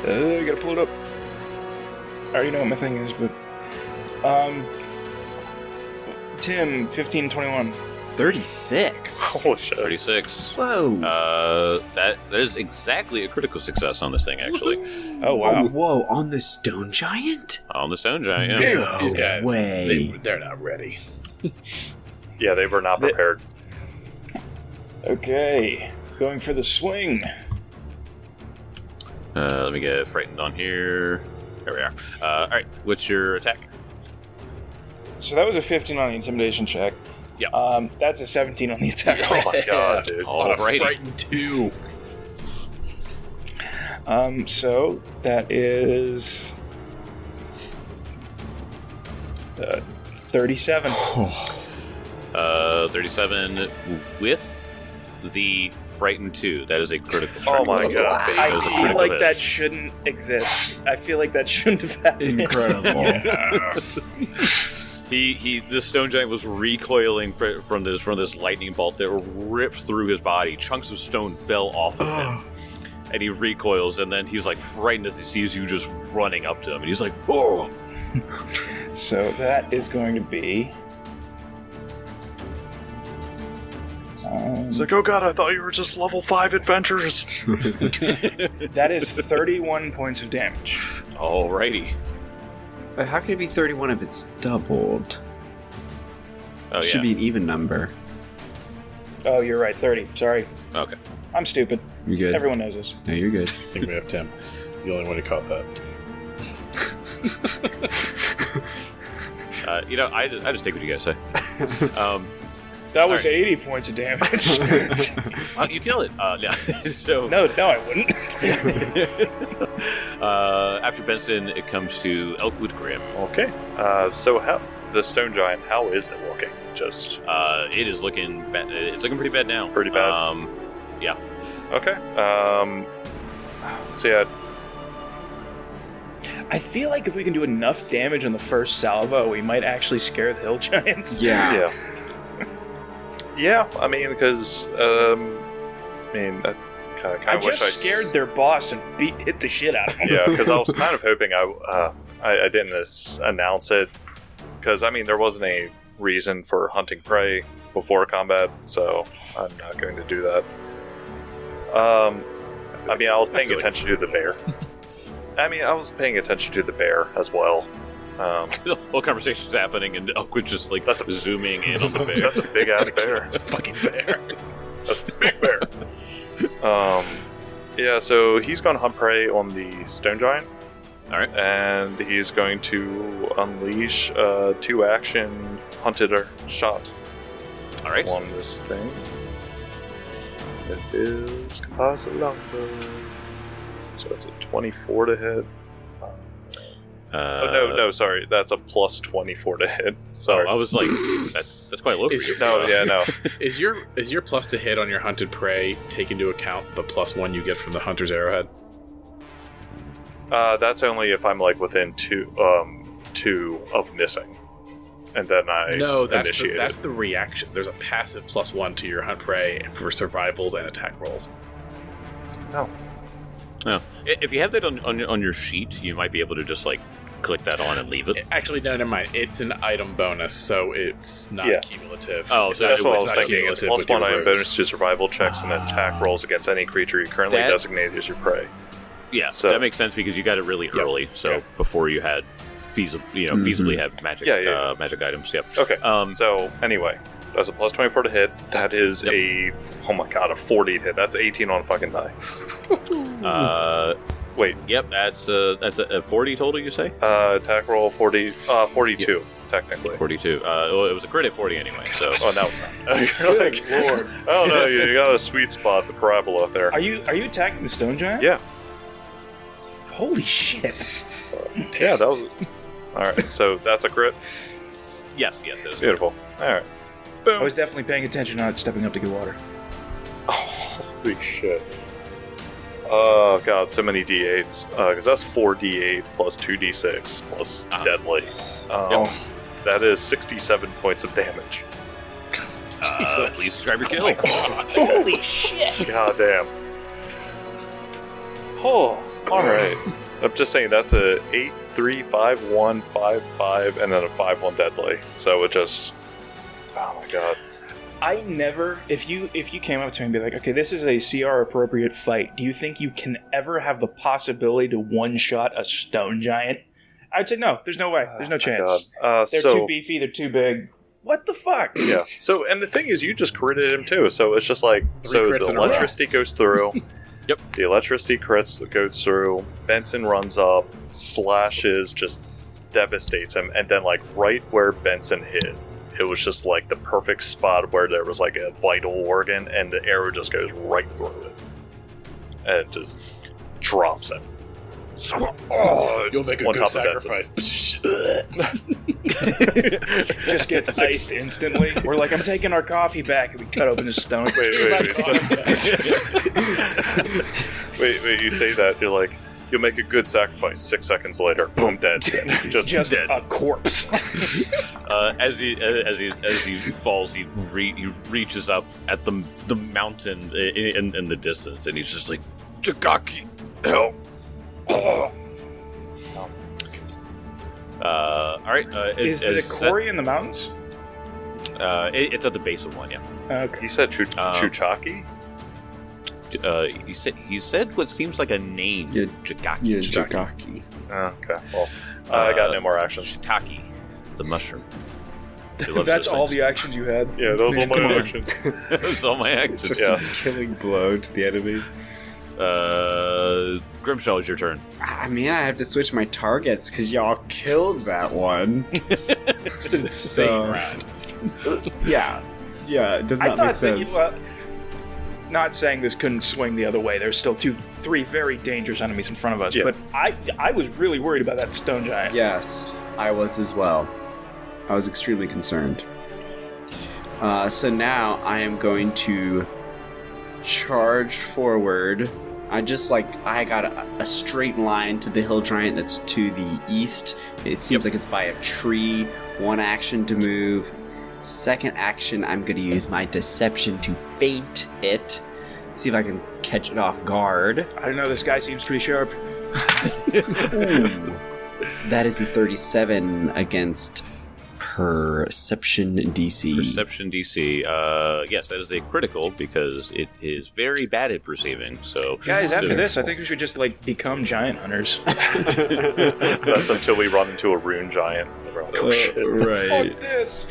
I gotta pull it up. I already know what my thing is, but... Tim, 1521. 36. holy shit. 36. Whoa. That is exactly a critical success on this thing, actually. Oh, wow. Whoa, on the stone giant? On the stone giant, yeah. No These guys, way. they're not ready. Yeah, they were not prepared. Okay. Going for the swing. Let me get frightened on here. There we are. Alright, what's your attack? So that was a 15 on the intimidation check. Yeah. That's a 17 on the attack. Oh my god, dude. Alrighty. Frightened too. So that is 37. 37 with the frightened 2. That is a critical Oh strike. my god. That I is a feel critical like hit. that shouldn't exist. I feel like that shouldn't have happened. Incredible. The stone giant was recoiling from this lightning bolt that ripped through his body. Chunks of stone fell off of him, and he recoils. And then he's like frightened as he sees you just running up to him, and he's like, "Oh!" So that is going to be. It's like, oh god, I thought you were just level 5 adventurers. That is 31 points of damage. Alrighty. But how can it be 31 if it's doubled? Oh It yeah. should be an even number. Oh, you're right, 30. Sorry. Okay. I'm stupid. You good? Everyone knows this. No, you're good. I think we have Tim. He's the only one who caught that. I just take what you guys say. That was Sorry. 80 points of damage. You kill it. Yeah. So no, I wouldn't. after Benson, it comes to Elkwood Grim. Okay. So how the stone giant? How is it looking? Just It is looking bad. It's looking pretty bad now. Pretty bad. Yeah. okay. So yeah, I feel like if we can do enough damage on the first salvo, we might actually scare the hill giants. yeah. Yeah, I mean, because I I just scared their boss and hit the shit out of them. Yeah, because I was kind of hoping I didn't announce it, because I mean there wasn't a reason for hunting prey before combat, so I'm not going to do that. I mean, I was paying attention to the bear. I mean, I was paying attention to the bear as well. The whole conversation's happening, and Elkwood's just like That's a- zooming in on the bear. That's a big ass bear. It's a fucking bear. That's a big bear. Yeah, so he's going to hunt prey on the stone giant. Alright. And he's going to unleash 2-action hunted shot Alright. on this thing. It is composite longbow. So it's a 24 to hit. no, sorry. That's a plus 24 to hit. Sorry. I was like, that's quite low for you. No. Is your plus to hit on your hunted prey take into account the +1 you get from the hunter's arrowhead? That's only if I'm like within two of missing, and then I initiate. That's the reaction. There's a passive +1 to your hunt prey for survivals and attack rolls. No. If you have that on your sheet, you might be able to just like click that on and leave it. Actually, no, never mind. It's an item bonus, so it's not cumulative. Oh, so that's what I was not thinking. It's +1 item bonus to survival checks and attack rolls against any creature you currently designated as your prey. Yeah, so that makes sense because you got it really early. So before you had feasibly had magic magic items. Yep. Okay. So anyway, that's a plus 24 to hit. That is a 40 to hit. That's 18 on fucking die. Wait. Yep. That's a 40 total. You say? Attack roll 42 technically. 42. Well, it was a crit at 40 anyway. So. Oh no. Good lord. Oh no, you got a sweet spot, the parabola up there. Are you attacking the stone giant? Yeah. Holy shit. Yeah, that was. Alright, so that's a crit? Yes, that is beautiful. Alright. I was definitely paying attention, not stepping up to get water. Oh, holy shit. Oh god, so many d8s. Because that's 4d8 plus 2d6 plus deadly. That is 67 points of damage. Please describe your kill. Holy shit! God damn. Oh, alright. I'm just saying that's a 8, 3, 5, 1, 5, 5, and then a 5, 1 deadly. So it just... Oh my god. I never... If you came up to me and be like, okay, this is a CR appropriate fight, do you think you can ever have the possibility to one-shot a stone giant? I'd say no. There's no way. There's no chance. They're too beefy. They're too big. What the fuck? Yeah. So, and the thing is, you just critted him too. So it's just like... So the electricity goes through... Yep. The electricity crits goes through. Benson runs up, slashes, just devastates him, and then like right where Benson hit, it was just like the perfect spot where there was like a vital organ, and the arrow just goes right through it, and it just drops him. You'll make a good sacrifice. Just gets iced instantly. We're like, I'm taking our coffee back, and we cut open his stomach. Wait, you say that, you're like, you'll make a good sacrifice. 6 seconds later, boom, dead. Just dead. A corpse. As he falls, he reaches up at the mountain in the distance, and he's just like, Jagaki, help. All right. Is the quarry in the mountains? It's at the base of one. Yeah. Okay. He said Chuchaki. He said what seems like a name. Jagaki. Yeah, Jagaki. Okay. Well, I got no more actions. Shiitake, the mushroom. That's all the actions you had. Yeah, those were my actions. That's all my actions. Just a killing blow to the enemy. Grimshaw, it's your turn. I mean, I have to switch my targets because y'all killed that one. Just an insane round. Yeah, it does not make sense. Not saying this couldn't swing the other way. There's still 3 very dangerous enemies in front of us. Yeah. But I was really worried about that stone giant. Yes, I was as well. I was extremely concerned. So now I am going to charge forward. I got a straight line to the hill giant that's to the east. It seems like it's by a tree. 1 action to move. 2nd action, I'm going to use my deception to feint it. See if I can catch it off guard. I don't know, this guy seems pretty sharp. That is a 37 against Perception DC. Perception DC. Yes, that is a critical because it is very bad at perceiving. So, guys, after this, I think we should just become giant hunters. That's until we run into a rune giant. Oh shit! Right. Fuck this.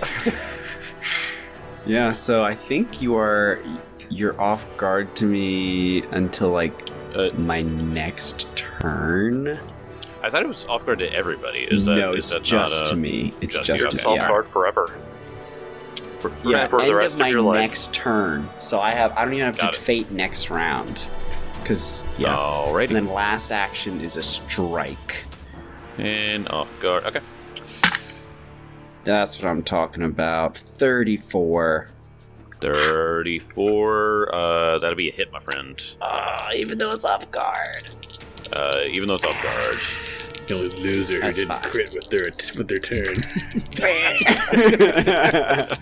Yeah. So I think you're off guard to me until my next turn. I thought it was off guard to everybody. It's just to me. It's just off guard forever. For end the rest of my next turn. So I don't even have to fate next round. Because Alrighty. And then last action is a strike. And off guard. Okay. That's what I'm talking about. 34. 34. That'll be a hit, my friend. Even though it's off guard. Even though it's off guard. The only loser who didn't crit with their turn.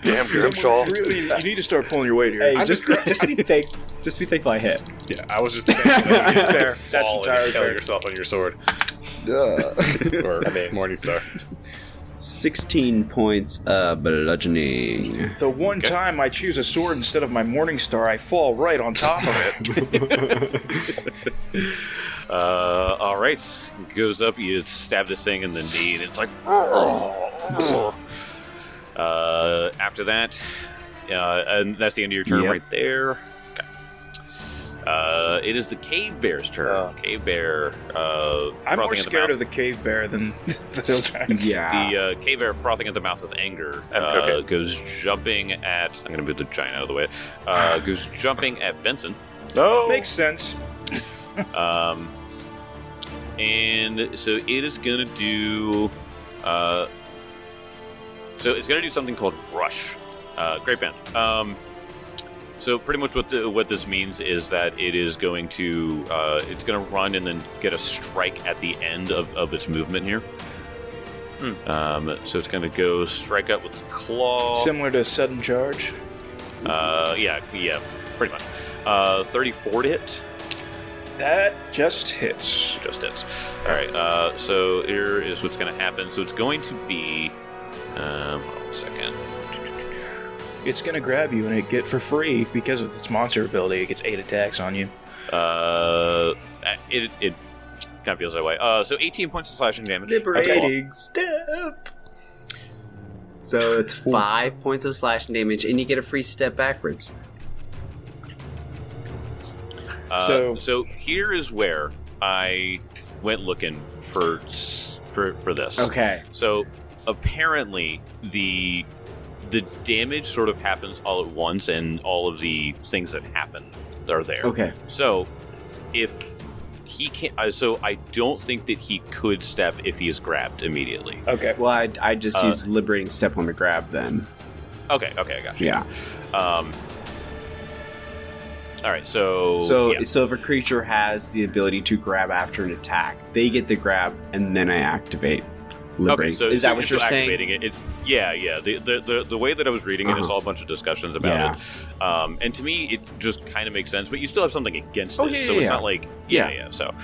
Damn, Grimshaw. Really, you need to start pulling your weight here. Hey, just be thankful I hit. Yeah, I was just thinking that you Fair. fall That's and entirely kill fair. yourself on your sword. Or Morningstar. 16 points of bludgeoning. The one time I choose a sword instead of my Morningstar, I fall right on top of it. All right. Goes up. You stab this thing in the knee, and it's like. After that, and that's the end of your turn right there. Okay. It is the cave bear's turn. Cave bear. I'm more scared of the cave bear than the hill giants. Yeah. The cave bear frothing at the mouth with anger goes jumping at. I'm going to move the giant out of the way. Goes jumping at Benson. No. Makes sense. And so it is going to do. So it's going to do something called Rush. Great band. So pretty much what this means is that it is going to run and then get a strike at the end of its movement here. So it's going to go strike up with the claw. Similar to sudden charge. Yeah, pretty much. 34 to hit. That just hits. Just hits. All right. So here is what's going to happen. So it's going to be. Hold on a second. It's gonna grab you and it get for free because of its monster ability. It gets 8 attacks on you. It kind of feels that way. So 18 points of slashing damage. Liberating step. So it's 5 points of slashing damage, and you get a free step backwards. So here is where I went looking for this. Okay. So apparently the damage sort of happens all at once, and all of the things that happen are there. Okay. So if he can't, so I don't think that he could step if he is grabbed immediately. Okay. Well, I just use liberating step on the grab then. Okay, I got you. Yeah. All right, so if a creature has the ability to grab after an attack, they get the grab, and then I activate liberating. Okay, so is that what you're saying? Activating it, it's the way that I was reading it is all a bunch of discussions about it, and to me it just kind of makes sense. But you still have something against it, so it's not like So,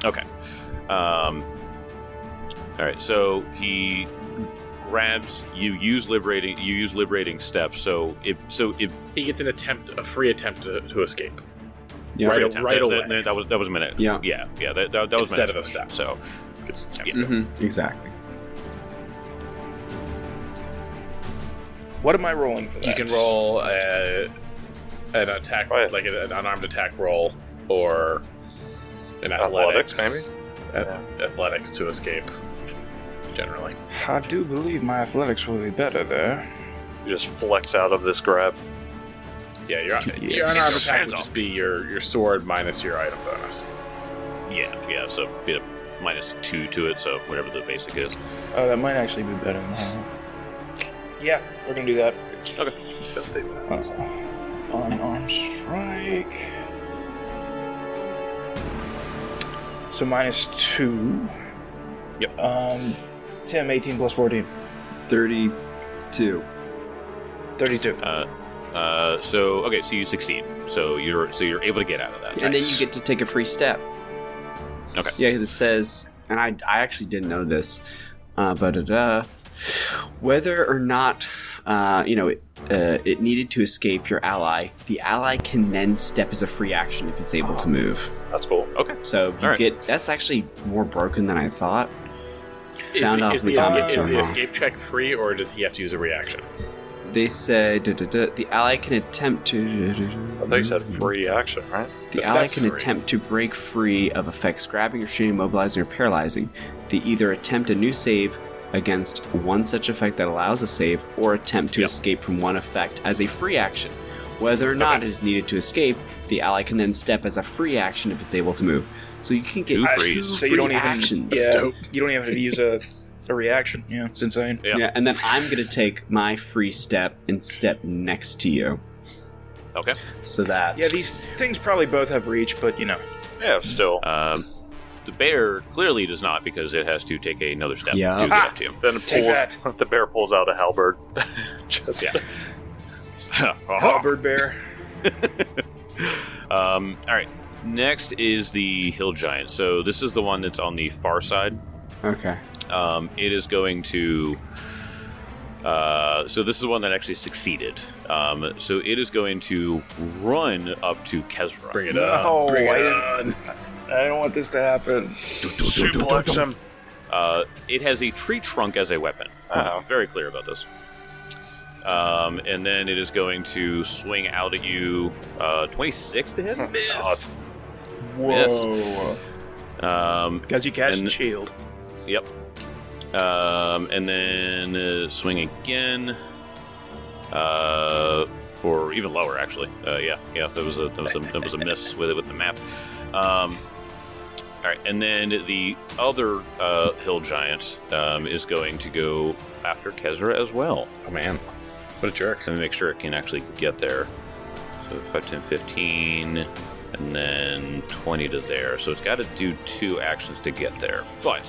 okay, all right. So he grabs. You use liberating steps. So he gets a free attempt to escape. Yeah. Right away. That was a minute. Yeah. That was instead of a step. So. Exactly. What am I rolling for that? You can roll an attack, like an unarmed attack roll, or an athletics maybe? Athletics to escape, generally. I do believe my athletics will be better there. You just flex out of this grab. Yeah, your unarmed attack would just be your sword minus your item bonus. Yeah, so be a -2 to it, so whatever the basic is. Oh, that might actually be better than that. Yeah, we're gonna do that. Okay. Unarmed strike. So -2. Yep. Tim, 18 plus 14. 32. 32. So you succeed. So you're able to get out of that. And then you get to take a free step. Okay. Yeah, because it says, and I actually didn't know this, whether or not it needed to escape your ally, the ally can then step as a free action if it's able to move. That's cool. Okay. So that's actually more broken than I thought. Is the escape check free, or does he have to use a reaction? They said the ally can attempt to. I thought you said free action, right? The ally can attempt to break free of effects grabbing or shooting, mobilizing, or paralyzing. They either attempt a new save against one such effect that allows a save, or attempt to escape from one effect as a free action. Whether or not it is needed to escape, the ally can then step as a free action if it's able to move. So you can get Two two frees. So you don't even actions. you don't even have to use a reaction. Yeah, it's insane. Yeah, and then I'm going to take my free step and step next to you. Okay. So that... Yeah, these things probably both have reach, but Yeah, still. The bear clearly does not because it has to take another step Yeah. to get up to you. Then Take that. the bear pulls out a halberd. Just Halberd bear. All right. Next is the hill giant. So this is the one that's on the far side. Okay. It is going to. So this is the one that actually succeeded. So it is going to run up to Kezra. Bring it up. No, Bring it I on. don't want this to happen. suplex him. It has a tree trunk as a weapon. Uh-oh. Very clear about this. And then it is going to swing out at you. 26 to hit. Miss. Whoa. Because you cast and- shield. Yep. And then swing again. For even lower, actually. Yeah. That was a miss with the map. All right, and then the other hill giant is going to go after Kezra as well. Oh man, what a jerk! Let me make sure it can actually get there. So 5, 10, 15, and then 20 to there. So it's got to do 2 actions to get there. But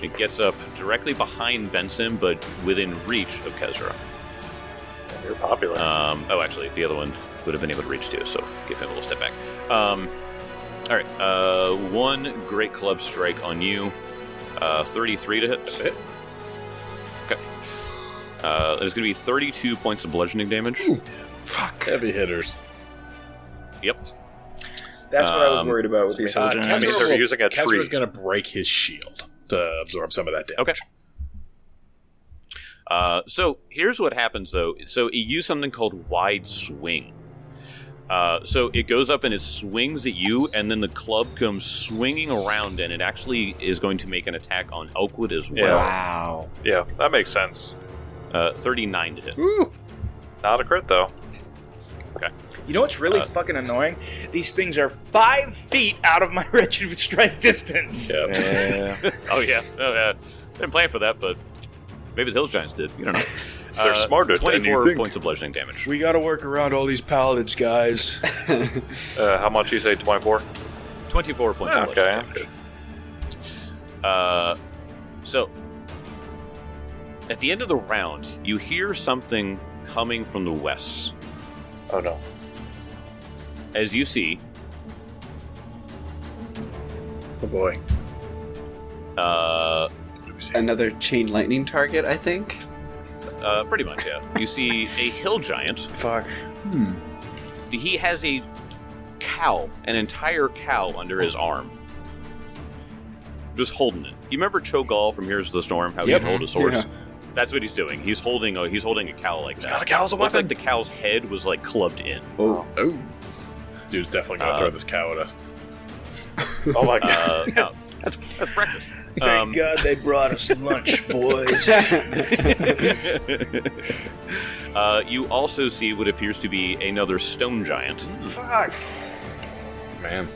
it gets up directly behind Benson, but within reach of Kezra. You're popular. Actually, the other one would have been able to reach too, so give him a little step back. All right, 1 great club strike on you. 33 to hit. That's it. Okay. There's going to be 32 points of bludgeoning damage. Ooh, fuck. Heavy hitters. Yep. That's what I was worried about with these hill Kezra giants. mean, they're using a tree. Kezra's going to break his shield to absorb some of that damage. Okay. So here's what happens, though. So it used something called Wide Swing. So it goes up and it swings at you, and then the club comes swinging around, and it actually is going to make an attack on Elkwood as well. Yeah. Wow. Yeah, that makes sense. 39 to hit. Ooh. Not a crit, though. You know what's really fucking annoying? These things are 5 feet out of my range of strike distance. Yeah. Oh, yeah. Didn't plan for that, but maybe the Hill Giants did. You don't know. They're smarter than you 24 think. points of bludgeoning damage. We gotta work around all these paladins, guys. How much you say? 24. 24 points of Okay. bludgeoning damage. So, at the end of the round, you hear something coming from the west. Oh no. As you see, Oh boy. Another chain lightning target, I think. pretty much, yeah. You see a hill giant. Fuck. He has a cow, an entire cow under his arm. Just holding it. You remember Cho'Gall from Here's the Storm, how Yep. he'd hold his horse? Yeah. That's what he's doing. He's holding a cow like that. got a cow as a Looks weapon. like the cow's head was like clubbed in. Oh. Oh. Dude's definitely going to throw this cow at us. Oh my god. No, that's breakfast. Thank God they brought us lunch, boys. You also see what appears to be another stone giant Fuck. Man.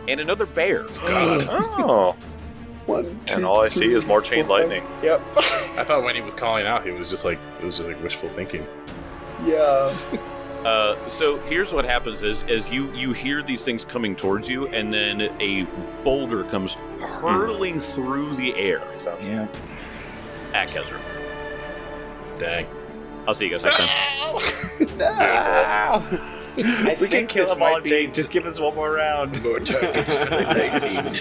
and another bear. God. Oh. 1, 2, And all I see is more 3, chain 4, 5. lightning. Yep. I thought when he was calling out, it was just like wishful thinking. Yeah. So here's what happens is as you hear these things coming towards you, and then a boulder comes hurtling through the air Yeah. at Kezra. Dang. I'll see you guys next time. No. We can kill this him all, might be- Jake. Just give us one more round. More targets for the lightning.